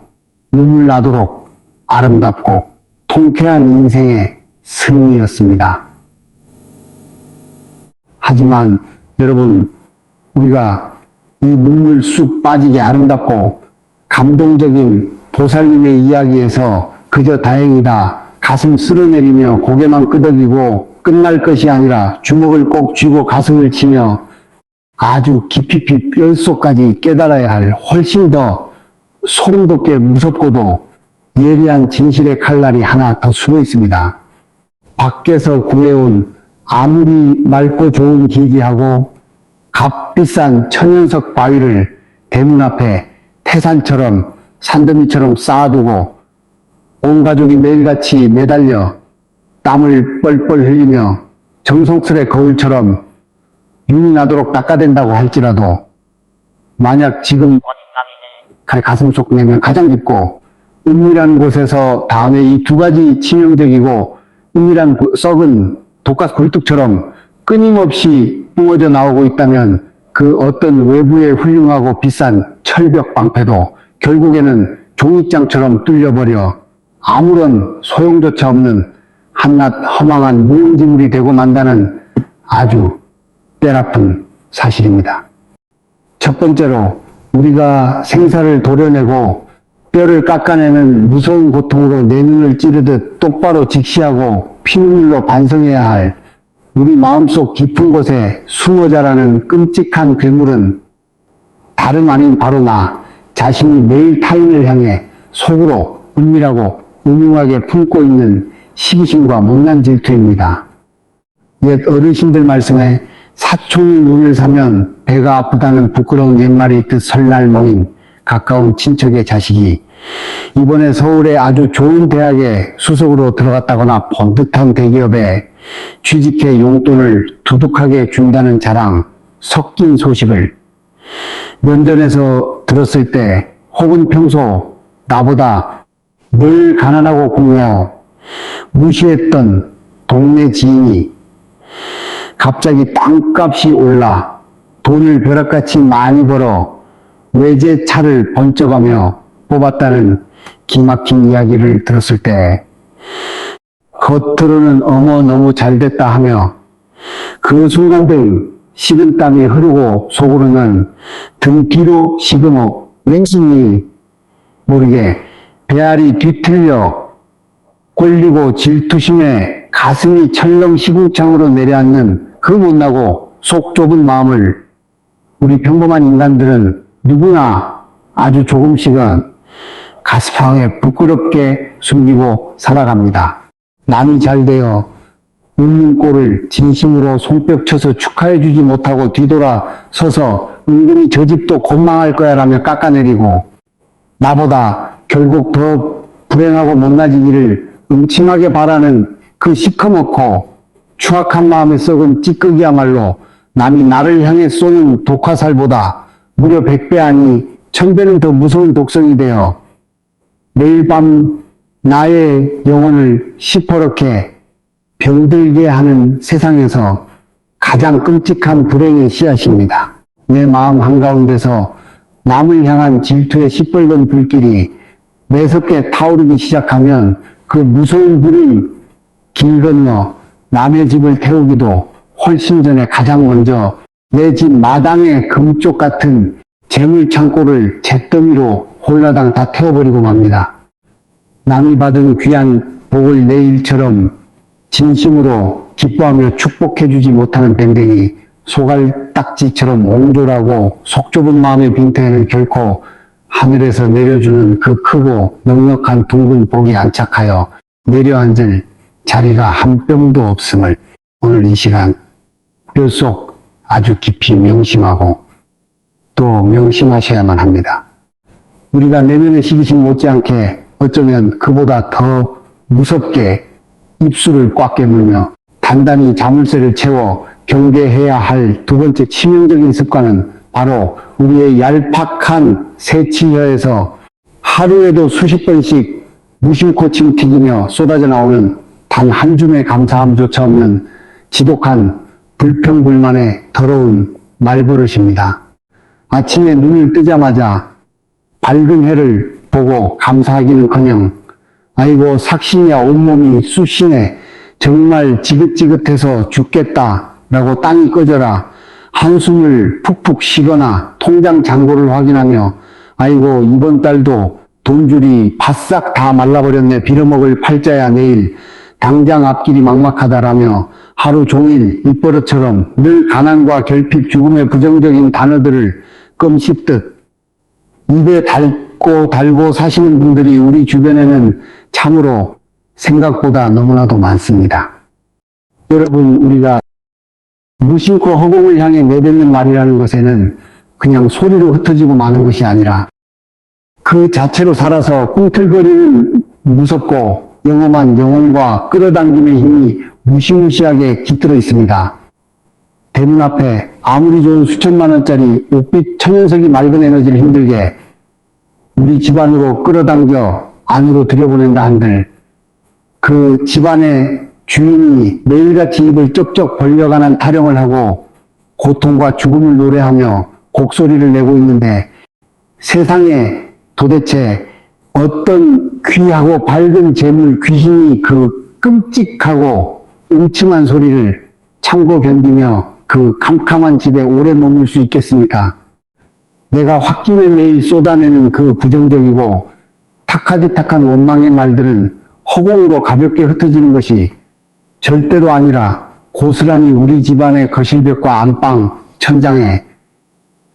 눈물 나도록 아름답고 통쾌한 인생의 승리였습니다. 하지만 여러분, 우리가 이 눈물 쑥 빠지게 아름답고 감동적인 보살님의 이야기에서 그저 다행이다, 가슴 쓸어내리며 고개만 끄덕이고 끝날 것이 아니라 주먹을 꼭 쥐고 가슴을 치며 아주 깊이 뼛속까지 깨달아야 할 훨씬 더 소름 돋게 무섭고도 예리한 진실의 칼날이 하나 더 숨어 있습니다. 밖에서 구해온 아무리 맑고 좋은 기기하고 값비싼 천연석 바위를 대문 앞에 태산처럼 산더미처럼 쌓아두고 온 가족이 매일같이 매달려 땀을 뻘뻘 흘리며 정성스레 거울처럼 윤이 나도록 닦아댄다고 할지라도 만약 지금 가슴속 내면 가장 깊고 은밀한 곳에서 다음에 이 2가지 치명적이고 은밀한 썩은 독가스 굴뚝처럼 끊임없이 뿜어져 나오고 있다면 그 어떤 외부의 훌륭하고 비싼 철벽 방패도 결국에는 종이장처럼 뚫려버려 아무런 소용조차 없는 한낱 허망한 무용지물이 되고 만다는 아주 뼈아픈 사실입니다. 첫 번째로 우리가 생사를 도려내고 뼈를 깎아내는 무서운 고통으로 내 눈을 찌르듯 똑바로 직시하고 피눈물로 반성해야 할 우리 마음속 깊은 곳에 숨어 자라는 끔찍한 괴물은 다름 아닌 바로 나 자신이 매일 타인을 향해 속으로 은밀하고 음흉하게 품고 있는 시기심과 못난 질투입니다. 옛 어르신들 말씀에 사촌이 눈을 사면 배가 아프다는 부끄러운 옛말이 있듯 설날 모인 가까운 친척의 자식이 이번에 서울의 아주 좋은 대학에 수석으로 들어갔다거나 번듯한 대기업에 취직해 용돈을 두둑하게 준다는 자랑, 섞인 소식을 면전에서 들었을 때 혹은 평소 나보다 늘 가난하고 굶어 무시했던 동네 지인이 갑자기 땅값이 올라 돈을 벼락같이 많이 벌어 외제차를 번쩍하며 뽑았다는 기막힌 이야기를 들었을 때 겉으로는 어머 너무 잘됐다 하며 그 순간들 식은땀이 흐르고 속으로는 등 뒤로 시그머 왠지 모르게 배알이 뒤틀려 꼴리고 질투심에 가슴이 철렁 시궁창으로 내려앉는 그 못나고 속 좁은 마음을 우리 평범한 인간들은 누구나 아주 조금씩은 가슴방에 부끄럽게 숨기고 살아갑니다. 남이 잘되어 웃는 꼴을 진심으로 손뼉 쳐서 축하해주지 못하고 뒤돌아 서서 은근히 저 집도 곤망할 거야 라며 깎아내리고 나보다 결국 더 불행하고 못나지기를 음침하게 바라는 그 시커멓고 추악한 마음에 썩은 찌꺼기야말로 남이 나를 향해 쏘는 독화살보다 무려 100배 아니 1000배는 더 무서운 독성이 되어 매일 밤 나의 영혼을 시퍼렇게 병들게 하는 세상에서 가장 끔찍한 불행의 씨앗입니다. 내 마음 한가운데서 남을 향한 질투의 시뻘건 불길이 매섭게 타오르기 시작하면 그 무서운 불이 길 건너 남의 집을 태우기도 훨씬 전에 가장 먼저 내 집 마당의 금쪽 같은 재물 창고를 잿더미로 홀라당 다 태워버리고 맙니다. 남이 받은 귀한 복을 내 일처럼 진심으로 기뻐하며 축복해주지 못하는 뱅뱅이 소갈딱지처럼 옹졸하고 속 좁은 마음의 빈틈에는 결코 하늘에서 내려주는 그 크고 넉넉한 둥근 복이 안착하여 내려앉을 자리가 한 뼘도 없음을 오늘 이 시간 뼛속 아주 깊이 명심하고 또 명심하셔야만 합니다. 우리가 내면의 시기심 못지않게 어쩌면 그보다 더 무섭게 입술을 꽉 깨물며 단단히 자물쇠를 채워 경계해야 할 두 번째 치명적인 습관은 바로 우리의 얄팍한 새치혀에서 하루에도 수십 번씩 무심코 침 튀기며 쏟아져 나오는 단 한 줌의 감사함조차 없는 지독한 불평불만의 더러운 말버릇입니다. 아침에 눈을 뜨자마자 밝은 해를 보고 감사하기는커녕 아이고 삭신이야 온몸이 쑤시네 정말 지긋지긋해서 죽겠다라고 땅이 꺼져라 한숨을 푹푹 쉬거나 통장 잔고를 확인하며 아이고 이번 달도 돈줄이 바싹 다 말라버렸네 빌어먹을 팔자야 내일 당장 앞길이 막막하다라며 하루 종일 입버릇처럼 늘 가난과 결핍 죽음의 부정적인 단어들을 껌 씹듯 입에 달고 사시는 분들이 우리 주변에는 참으로 생각보다 너무나도 많습니다. 여러분 우리가 무심코 허공을 향해 내뱉는 말이라는 것에는 그냥 소리로 흩어지고 마는 것이 아니라 그 자체로 살아서 꿈틀거리는 무섭고 영험한 영혼과 끌어당김의 힘이 무시무시하게 깃들어 있습니다. 대문 앞에 아무리 좋은 수천만 원짜리 옥빛 천연석이 맑은 에너지를 힘들게 우리 집안으로 끌어당겨 안으로 들여보낸다 한들 그 집안의 주인이 매일같이 입을 쩍쩍 벌려가는 타령을 하고 고통과 죽음을 노래하며 곡소리를 내고 있는데 세상에 도대체 어떤 귀하고 밝은 재물 귀신이 그 끔찍하고 음침한 소리를 참고 견디며 그 캄캄한 집에 오래 머물 수 있겠습니까? 내가 홧김에 매일 쏟아내는 그 부정적이고 탁하디탁한 원망의 말들은 허공으로 가볍게 흩어지는 것이 절대로 아니라 고스란히 우리 집안의 거실벽과 안방, 천장에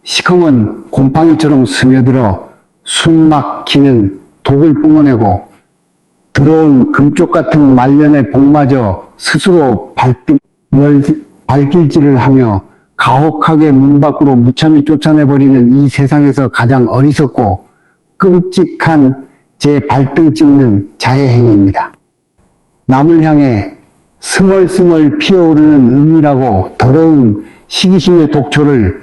시커먼 곰팡이처럼 스며들어 숨 막히는 독을 뿜어내고 더러운 금쪽 같은 말년의 복마저 스스로 발길질을 하며 가혹하게 문 밖으로 무참히 쫓아내버리는 이 세상에서 가장 어리석고 끔찍한 제 발등 찍는 자해행위입니다. 남을 향해 스멀스멀 피어오르는 은밀하고 더러운 시기심의 독초를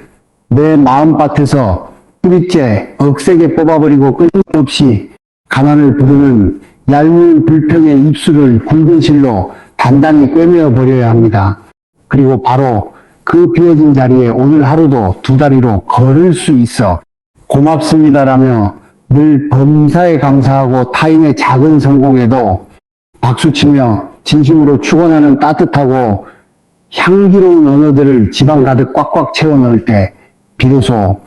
내 마음밭에서 뿌리째 억세게 뽑아버리고 끊임없이 가난을 부르는 얄미운 불평의 입술을 굵은 실로 단단히 꿰매어 버려야 합니다. 그리고 바로 그 비어진 자리에 오늘 하루도 두 다리로 걸을 수 있어 고맙습니다라며 늘 범사에 감사하고 타인의 작은 성공에도 박수치며 진심으로 축원하는 따뜻하고 향기로운 언어들을 집안 가득 꽉꽉 채워 넣을 때 비로소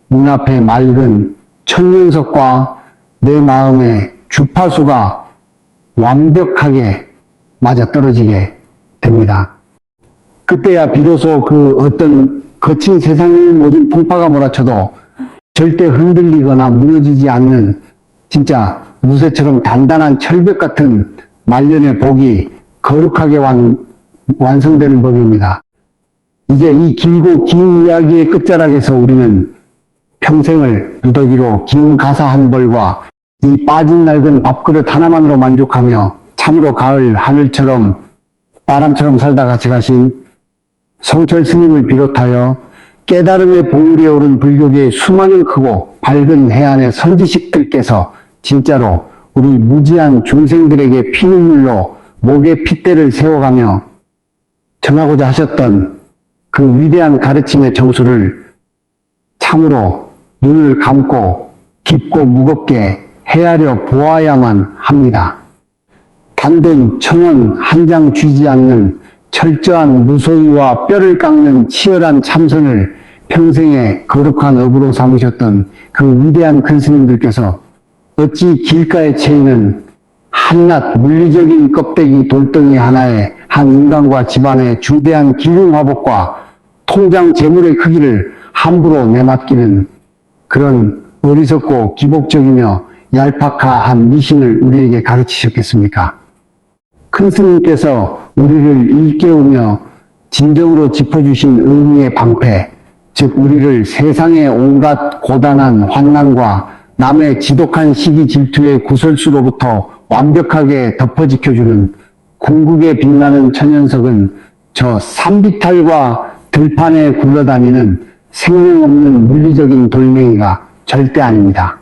눈앞에 맑은 천년석과 내 마음의 주파수가 완벽하게 맞아떨어지게 됩니다. 그때야 비로소 그 어떤 거친 세상의 모든 풍파가 몰아쳐도 절대 흔들리거나 무너지지 않는 진짜 무쇠처럼 단단한 철벽 같은 말년의 복이 거룩하게 완성되는 법입니다. 이제 이 길고 긴 이야기의 끝자락에서 우리는 평생을 누더기로 긴 가사 한 벌과 이 빠진 낡은 밥그릇 하나만으로 만족하며 참으로 가을 하늘처럼 바람처럼 살다가 지나신 성철 스님을 비롯하여 깨달음의 봉우리에 오른 불교계의 수많은 크고 밝은 해안의 선지식들께서 진짜로 우리 무지한 중생들에게 피눈물로 목에 핏대를 세워가며 전하고자 하셨던 그 위대한 가르침의 정수를 참으로 눈을 감고 깊고 무겁게 헤아려 보아야만 합니다. 단돈 1,000원 한 장 쥐지 않는 철저한 무소유와 뼈를 깎는 치열한 참선을 평생의 거룩한 업으로 삼으셨던 그 위대한 큰 스님들께서 어찌 길가에 채이는 한낱 물리적인 껍데기 돌덩이 하나에 한 인간과 집안의 중대한 기능화복과 통장 재물의 크기를 함부로 내맡기는 그런 어리석고 기복적이며 얄팍한 미신을 우리에게 가르치셨겠습니까? 큰 스님께서 우리를 일깨우며 진정으로 짚어주신 의미의 방패, 즉 우리를 세상의 온갖 고단한 환난과 남의 지독한 시기 질투의 구설수로부터 완벽하게 덮어지켜주는 궁극에 빛나는 천연석은 저 산비탈과 들판에 굴러다니는 생명 없는 물리적인 돌멩이가 절대 아닙니다.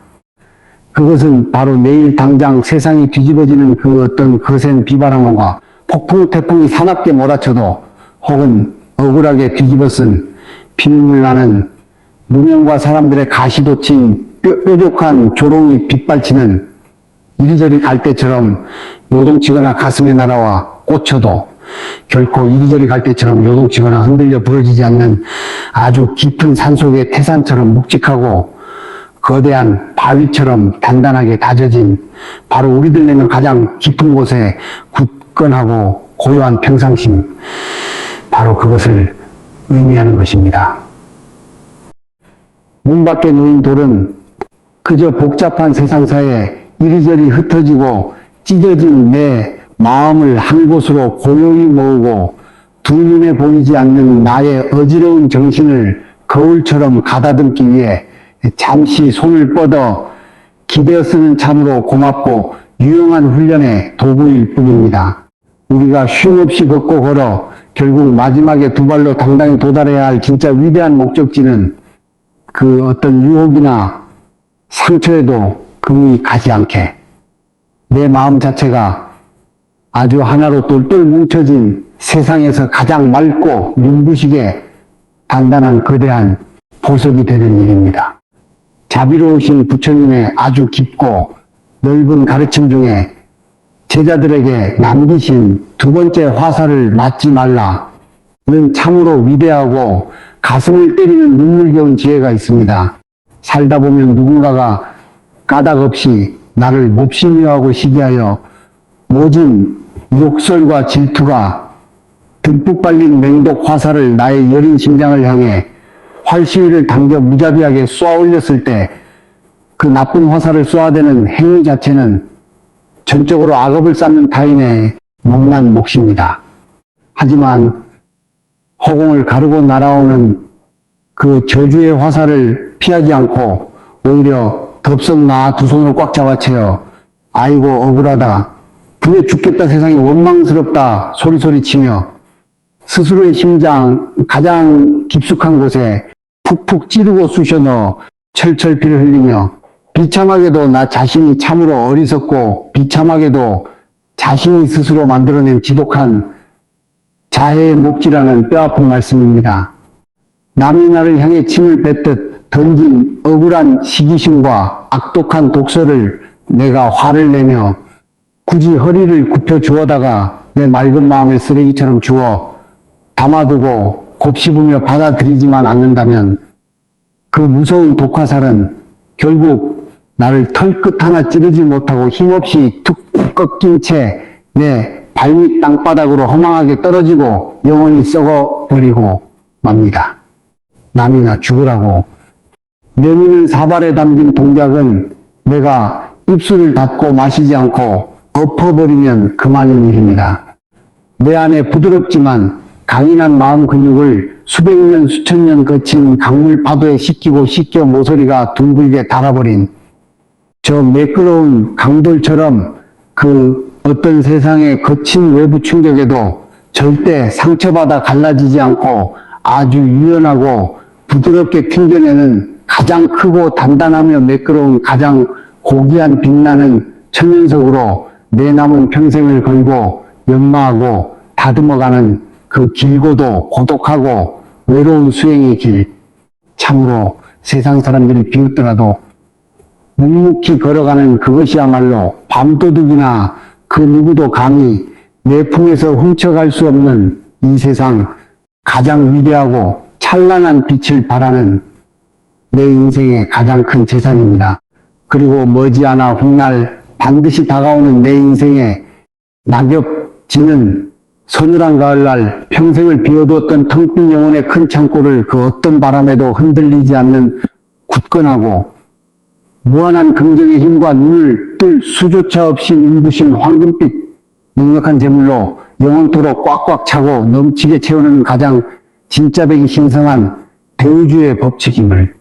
그것은 바로 내일 당장 세상이 뒤집어지는 그 어떤 거센 비바람과 폭풍 태풍이 사납게 몰아쳐도 혹은 억울하게 뒤집어쓴 피눈물 나는 무명과 사람들의 가시돋친 뾰족한 조롱이 빗발치는 이리저리 갈 때처럼 요동치거나 가슴에 날아와 꽂혀도 결코 이리저리 갈 때처럼 요동치거나 흔들려 부러지지 않는 아주 깊은 산속의 태산처럼 묵직하고 거대한 바위처럼 단단하게 다져진 바로 우리들 내면 가장 깊은 곳에 굳건하고 고요한 평상심, 바로 그것을 의미하는 것입니다. 문 밖에 놓인 돌은 그저 복잡한 세상사에 이리저리 흩어지고 찢어진 내 마음을 한 곳으로 고요히 모으고 두 눈에 보이지 않는 나의 어지러운 정신을 거울처럼 가다듬기 위해 잠시 손을 뻗어 기대어 쓰는 참으로 고맙고 유용한 훈련의 도구일 뿐입니다. 우리가 쉼없이 걷고 걸어 결국 마지막에 두 발로 당당히 도달해야 할 진짜 위대한 목적지는 그 어떤 유혹이나 상처에도 금이 가지 않게 내 마음 자체가 아주 하나로 똘똘 뭉쳐진 세상에서 가장 맑고 눈부시게 단단한 거대한 보석이 되는 일입니다. 자비로우신 부처님의 아주 깊고 넓은 가르침 중에 제자들에게 남기신 두 번째 화살을 맞지 말라는 참으로 위대하고 가슴을 때리는 눈물겨운 지혜가 있습니다. 살다 보면 누군가가 까닭없이 나를 몹시미워하고 시기하여 모진 욕설과 질투가 듬뿍 발린 맹독 화살을 나의 여린 심장을 향해 활시위를 당겨 무자비하게 쏘아 올렸을 때 그 나쁜 화살을 쏘아대는 행위 자체는 전적으로 악업을 쌓는 타인의 못난 몫입니다. 하지만 허공을 가르고 날아오는 그 저주의 화살을 피하지 않고 오히려 덥석 나아 두 손을 꽉 잡아채어 아이고 억울하다, 그래 죽겠다, 세상이 원망스럽다 소리소리치며 스스로의 심장 가장 깊숙한 곳에 푹푹 찌르고 쑤셔 넣어 철철 피를 흘리며 비참하게도 나 자신이 참으로 어리석고 비참하게도 자신이 스스로 만들어낸 지독한 자해의 몫이라는 뼈아픈 말씀입니다. 남이 나를 향해 침을 뱉듯 던진 억울한 시기심과 악독한 독서를 내가 화를 내며 굳이 허리를 굽혀 주워다가 내 맑은 마음의 쓰레기처럼 주워 담아두고 곱씹으며 받아들이지만 않는다면 그 무서운 독화살은 결국 나를 털끝 하나 찌르지 못하고 힘없이 툭 꺾인 채 내 발밑 땅바닥으로 허망하게 떨어지고 영원히 썩어버리고 맙니다. 남이나 죽으라고. 내미는 사발에 담긴 동작은 내가 입술을 닫고 마시지 않고 엎어버리면 그만인 일입니다. 내 안에 부드럽지만 강인한 마음 근육을 수백 년 수천 년 거친 강물 파도에 씻기고 씻겨 모서리가 둥글게 달아버린 저 매끄러운 강돌처럼 그 어떤 세상의 거친 외부 충격에도 절대 상처받아 갈라지지 않고 아주 유연하고 부드럽게 튕겨내는 가장 크고 단단하며 매끄러운 가장 고귀한 빛나는 천연석으로 내 남은 평생을 걸고 연마하고 다듬어가는 그 길고도 고독하고 외로운 수행의 길, 참으로 세상 사람들이 비웃더라도 묵묵히 걸어가는 그것이야말로 밤도둑이나 그 누구도 감히 내 품에서 훔쳐갈 수 없는 이 세상 가장 위대하고 찬란한 빛을 발하는 내 인생의 가장 큰 재산입니다. 그리고 머지않아 훗날 반드시 다가오는 내 인생의 낙엽 지는 서늘한 가을날 평생을 비워두었던 텅 빈 영혼의 큰 창고를 그 어떤 바람에도 흔들리지 않는 굳건하고 무한한 긍정의 힘과 눈을 뜰 수조차 없이 눈부신 황금빛 넉넉한 재물로 영원토록 꽉꽉 차고 넘치게 채우는 가장 진짜배기 신성한 대우주의 법칙임을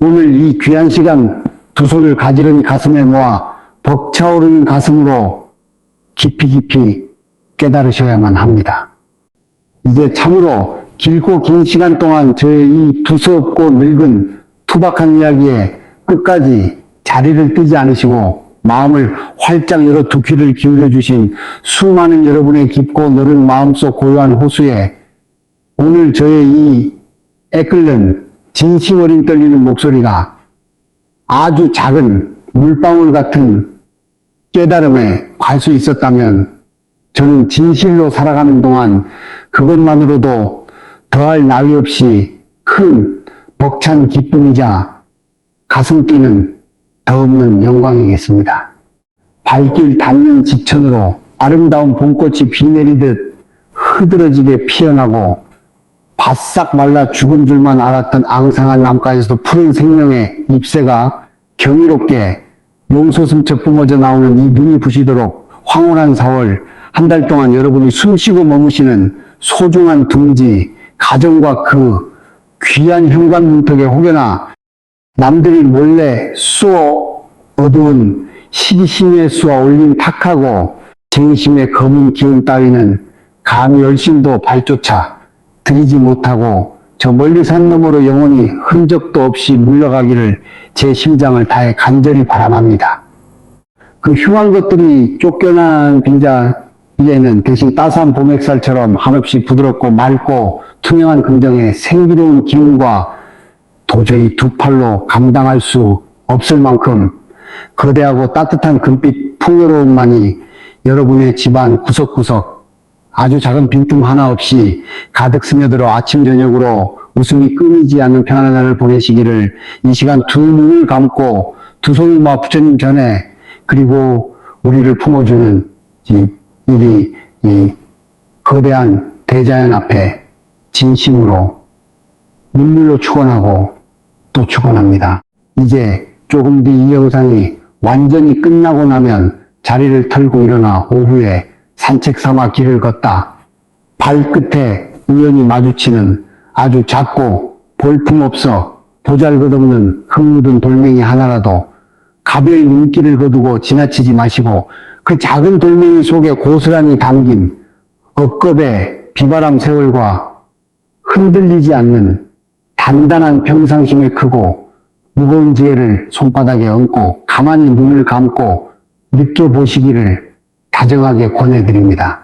오늘 이 귀한 시간 두 손을 가지런히 가슴에 모아 벅차오르는 가슴으로 깊이 깊이 깨달으셔야만 합니다. 이제 참으로 길고 긴 시간 동안 저의 이 두서없고 늙은 투박한 이야기에 끝까지 자리를 뜨지 않으시고 마음을 활짝 열어 두 귀를 기울여 주신 수많은 여러분의 깊고 넓은 마음속 고요한 호수에 오늘 저의 이 애끓는 진심 어린 떨리는 목소리가 아주 작은 물방울 같은 깨달음에 갈 수 있었다면 저는 진실로 살아가는 동안 그것만으로도 더할 나위 없이 큰 벅찬 기쁨이자 가슴 뛰는 더없는 영광이겠습니다. 발길 닿는 지천으로 아름다운 봄꽃이 비 내리듯 흐드러지게 피어나고 바싹 말라 죽은 줄만 알았던 앙상한 남가에서도 푸른 생명의 잎새가 경이롭게 용솟음쳐 뿜어져 나오는 이 눈이 부시도록 황홀한 4월 한 달 동안 여러분이 숨쉬고 머무시는 소중한 둥지, 가정과 그 귀한 현관 문턱에 혹여나 남들이 몰래 쏘 어두운 시기심에 쏘아 올린 탁하고 쟁심의 검은 기운 따위는 감히 열심도 발조차 들이지 못하고 저 멀리 산 너머로 영원히 흔적도 없이 물러가기를 제 심장을 다해 간절히 바람합니다. 그 흉한 것들이 쫓겨난 빈자리에는 대신 따스한 봄 햇살처럼 한없이 부드럽고 맑고 투명한 긍정의 생기로운 기운과 도저히 두 팔로 감당할 수 없을 만큼 거대하고 따뜻한 금빛 풍요로움만이 여러분의 집안 구석구석 아주 작은 빈틈 하나 없이 가득 스며들어 아침 저녁으로 웃음이 끊이지 않는 편안한 날을 보내시기를 이 시간 두 눈을 감고 두 손을 모아 부처님 전에 그리고 우리를 품어주는 이 거대한 대자연 앞에 진심으로 눈물로 축원하고 또 축원합니다. 이제 조금 뒤 이 영상이 완전히 끝나고 나면 자리를 털고 일어나 오후에 산책 삼아 길을 걷다 발끝에 우연히 마주치는 아주 작고 볼품없어 보잘것없는 흙 묻은 돌멩이 하나라도 가벼이 눈길을 거두고 지나치지 마시고 그 작은 돌멩이 속에 고스란히 담긴 억겁의 비바람 세월과 흔들리지 않는 단단한 평상심의 크고 무거운 지혜를 손바닥에 얹고 가만히 눈을 감고 느껴보시기를 다정하게 권해드립니다.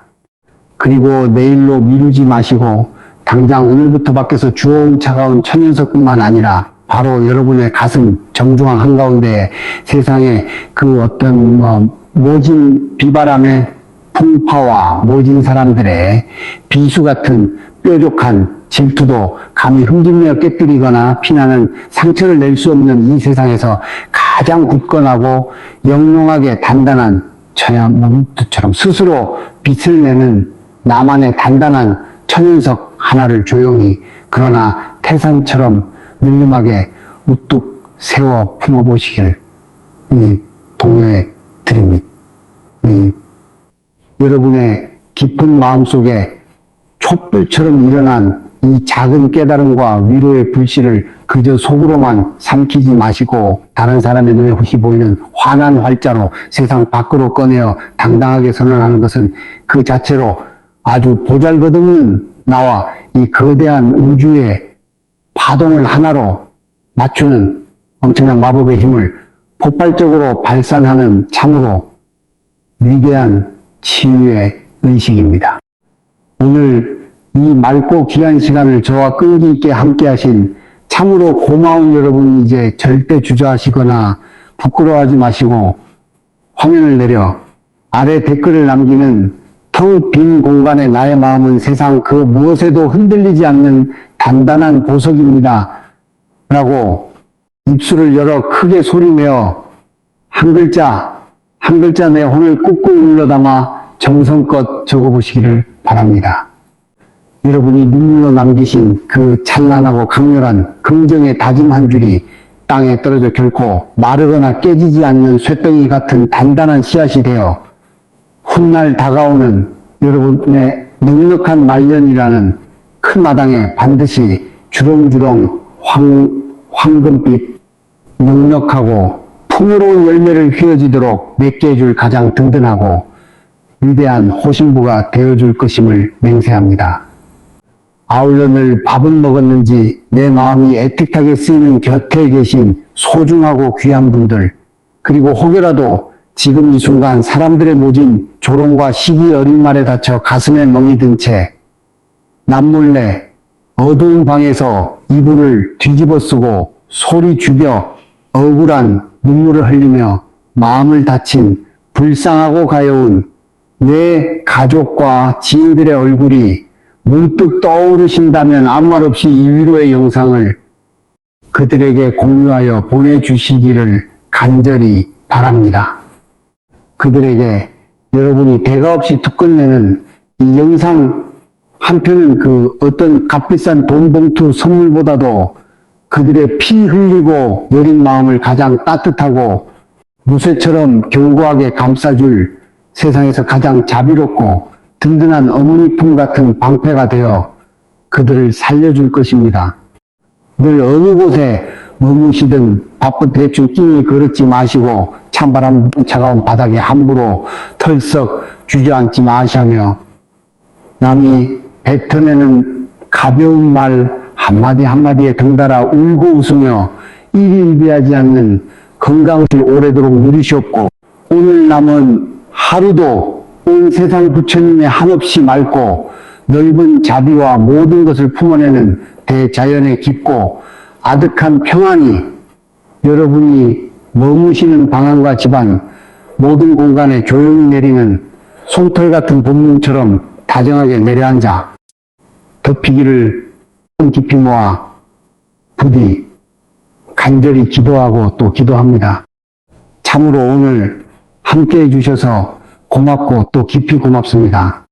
그리고 내일로 미루지 마시고 당장 오늘부터 밖에서 주어온 차가운 천연석뿐만 아니라 바로 여러분의 가슴 정중앙 한가운데에 세상에 그 어떤 모진 비바람의 풍파와 모진 사람들의 비수 같은 뾰족한 질투도 감히 흠집내어 깨뜨리거나 피나는 상처를 낼 수 없는 이 세상에서 가장 굳건하고 영롱하게 단단한 천연망토처럼 스스로 빛을 내는 나만의 단단한 천연석 하나를 조용히 그러나 태산처럼 늠름하게 우뚝 세워 품어보시기를 독려해 드립니다. 여러분의 깊은 마음속에 촛불처럼 일어난 이 작은 깨달음과 위로의 불씨를 그저 속으로만 삼키지 마시고 다른 사람의 눈에 혹시 보이는 환한 활자로 세상 밖으로 꺼내어 당당하게 선언하는 것은 그 자체로 아주 보잘것없는 나와 이 거대한 우주의 파동을 하나로 맞추는 엄청난 마법의 힘을 폭발적으로 발산하는 참으로 위대한 치유의 의식입니다. 오늘 이 맑고 귀한 시간을 저와 끈기 있게 함께 하신 참으로 고마운 여러분 이제 절대 주저하시거나 부끄러워하지 마시고 화면을 내려 아래 댓글을 남기는 텅 빈 공간에 나의 마음은 세상 그 무엇에도 흔들리지 않는 단단한 보석입니다. 라고 입술을 열어 크게 소리내어 한 글자 내 혼을 꾹꾹 눌러 담아 정성껏 적어보시기를 바랍니다. 여러분이 눈물로 남기신 그 찬란하고 강렬한 긍정의 다짐 한 줄이 땅에 떨어져 결코 마르거나 깨지지 않는 쇳덩이 같은 단단한 씨앗이 되어 훗날 다가오는 여러분의 넉넉한 말년이라는 큰 마당에 반드시 주렁주렁 황금빛 넉넉하고 풍요로운 열매를 휘어지도록 맺게 해줄 가장 든든하고 위대한 호신부가 되어줄 것임을 맹세합니다. 아울러 늘 밥은 먹었는지 내 마음이 애틋하게 쓰이는 곁에 계신 소중하고 귀한 분들, 그리고 혹여라도 지금 이 순간 사람들의 모진 조롱과 시기 어린 말에 다쳐 가슴에 멍이 든 채 남몰래 어두운 방에서 이불을 뒤집어 쓰고 소리 죽여 억울한 눈물을 흘리며 마음을 다친 불쌍하고 가여운 내 가족과 지인들의 얼굴이 문득 떠오르신다면 아무 말 없이 이 위로의 영상을 그들에게 공유하여 보내주시기를 간절히 바랍니다. 그들에게 여러분이 대가 없이 끝내는 이 영상 한 편은 그 어떤 값비싼 돈 봉투 선물보다도 그들의 피 흘리고 여린 마음을 가장 따뜻하고 무쇠처럼 견고하게 감싸줄 세상에서 가장 자비롭고 든든한 어머니 품 같은 방패가 되어 그들을 살려줄 것입니다. 늘 어느 곳에 머무시든 바쁜 대충 끼니 걸었지 마시고 찬바람 차가운 바닥에 함부로 털썩 주저앉지 마시며 남이 뱉어내는 가벼운 말 한마디 한마디에 덩달아 울고 웃으며 일일비하지 않는 건강을 오래도록 누리셨고 오늘 남은 하루도 온 세상 부처님의 한없이 맑고 넓은 자비와 모든 것을 품어내는 대자연의 깊고 아득한 평안이 여러분이 머무시는 방안과 집안 모든 공간에 조용히 내리는 솜털 같은 봄눈처럼 다정하게 내려앉아 덮이기를 깊이 모아 부디 간절히 기도하고 또 기도합니다. 참으로 오늘 함께 해주셔서 고맙고 또 깊이 고맙습니다.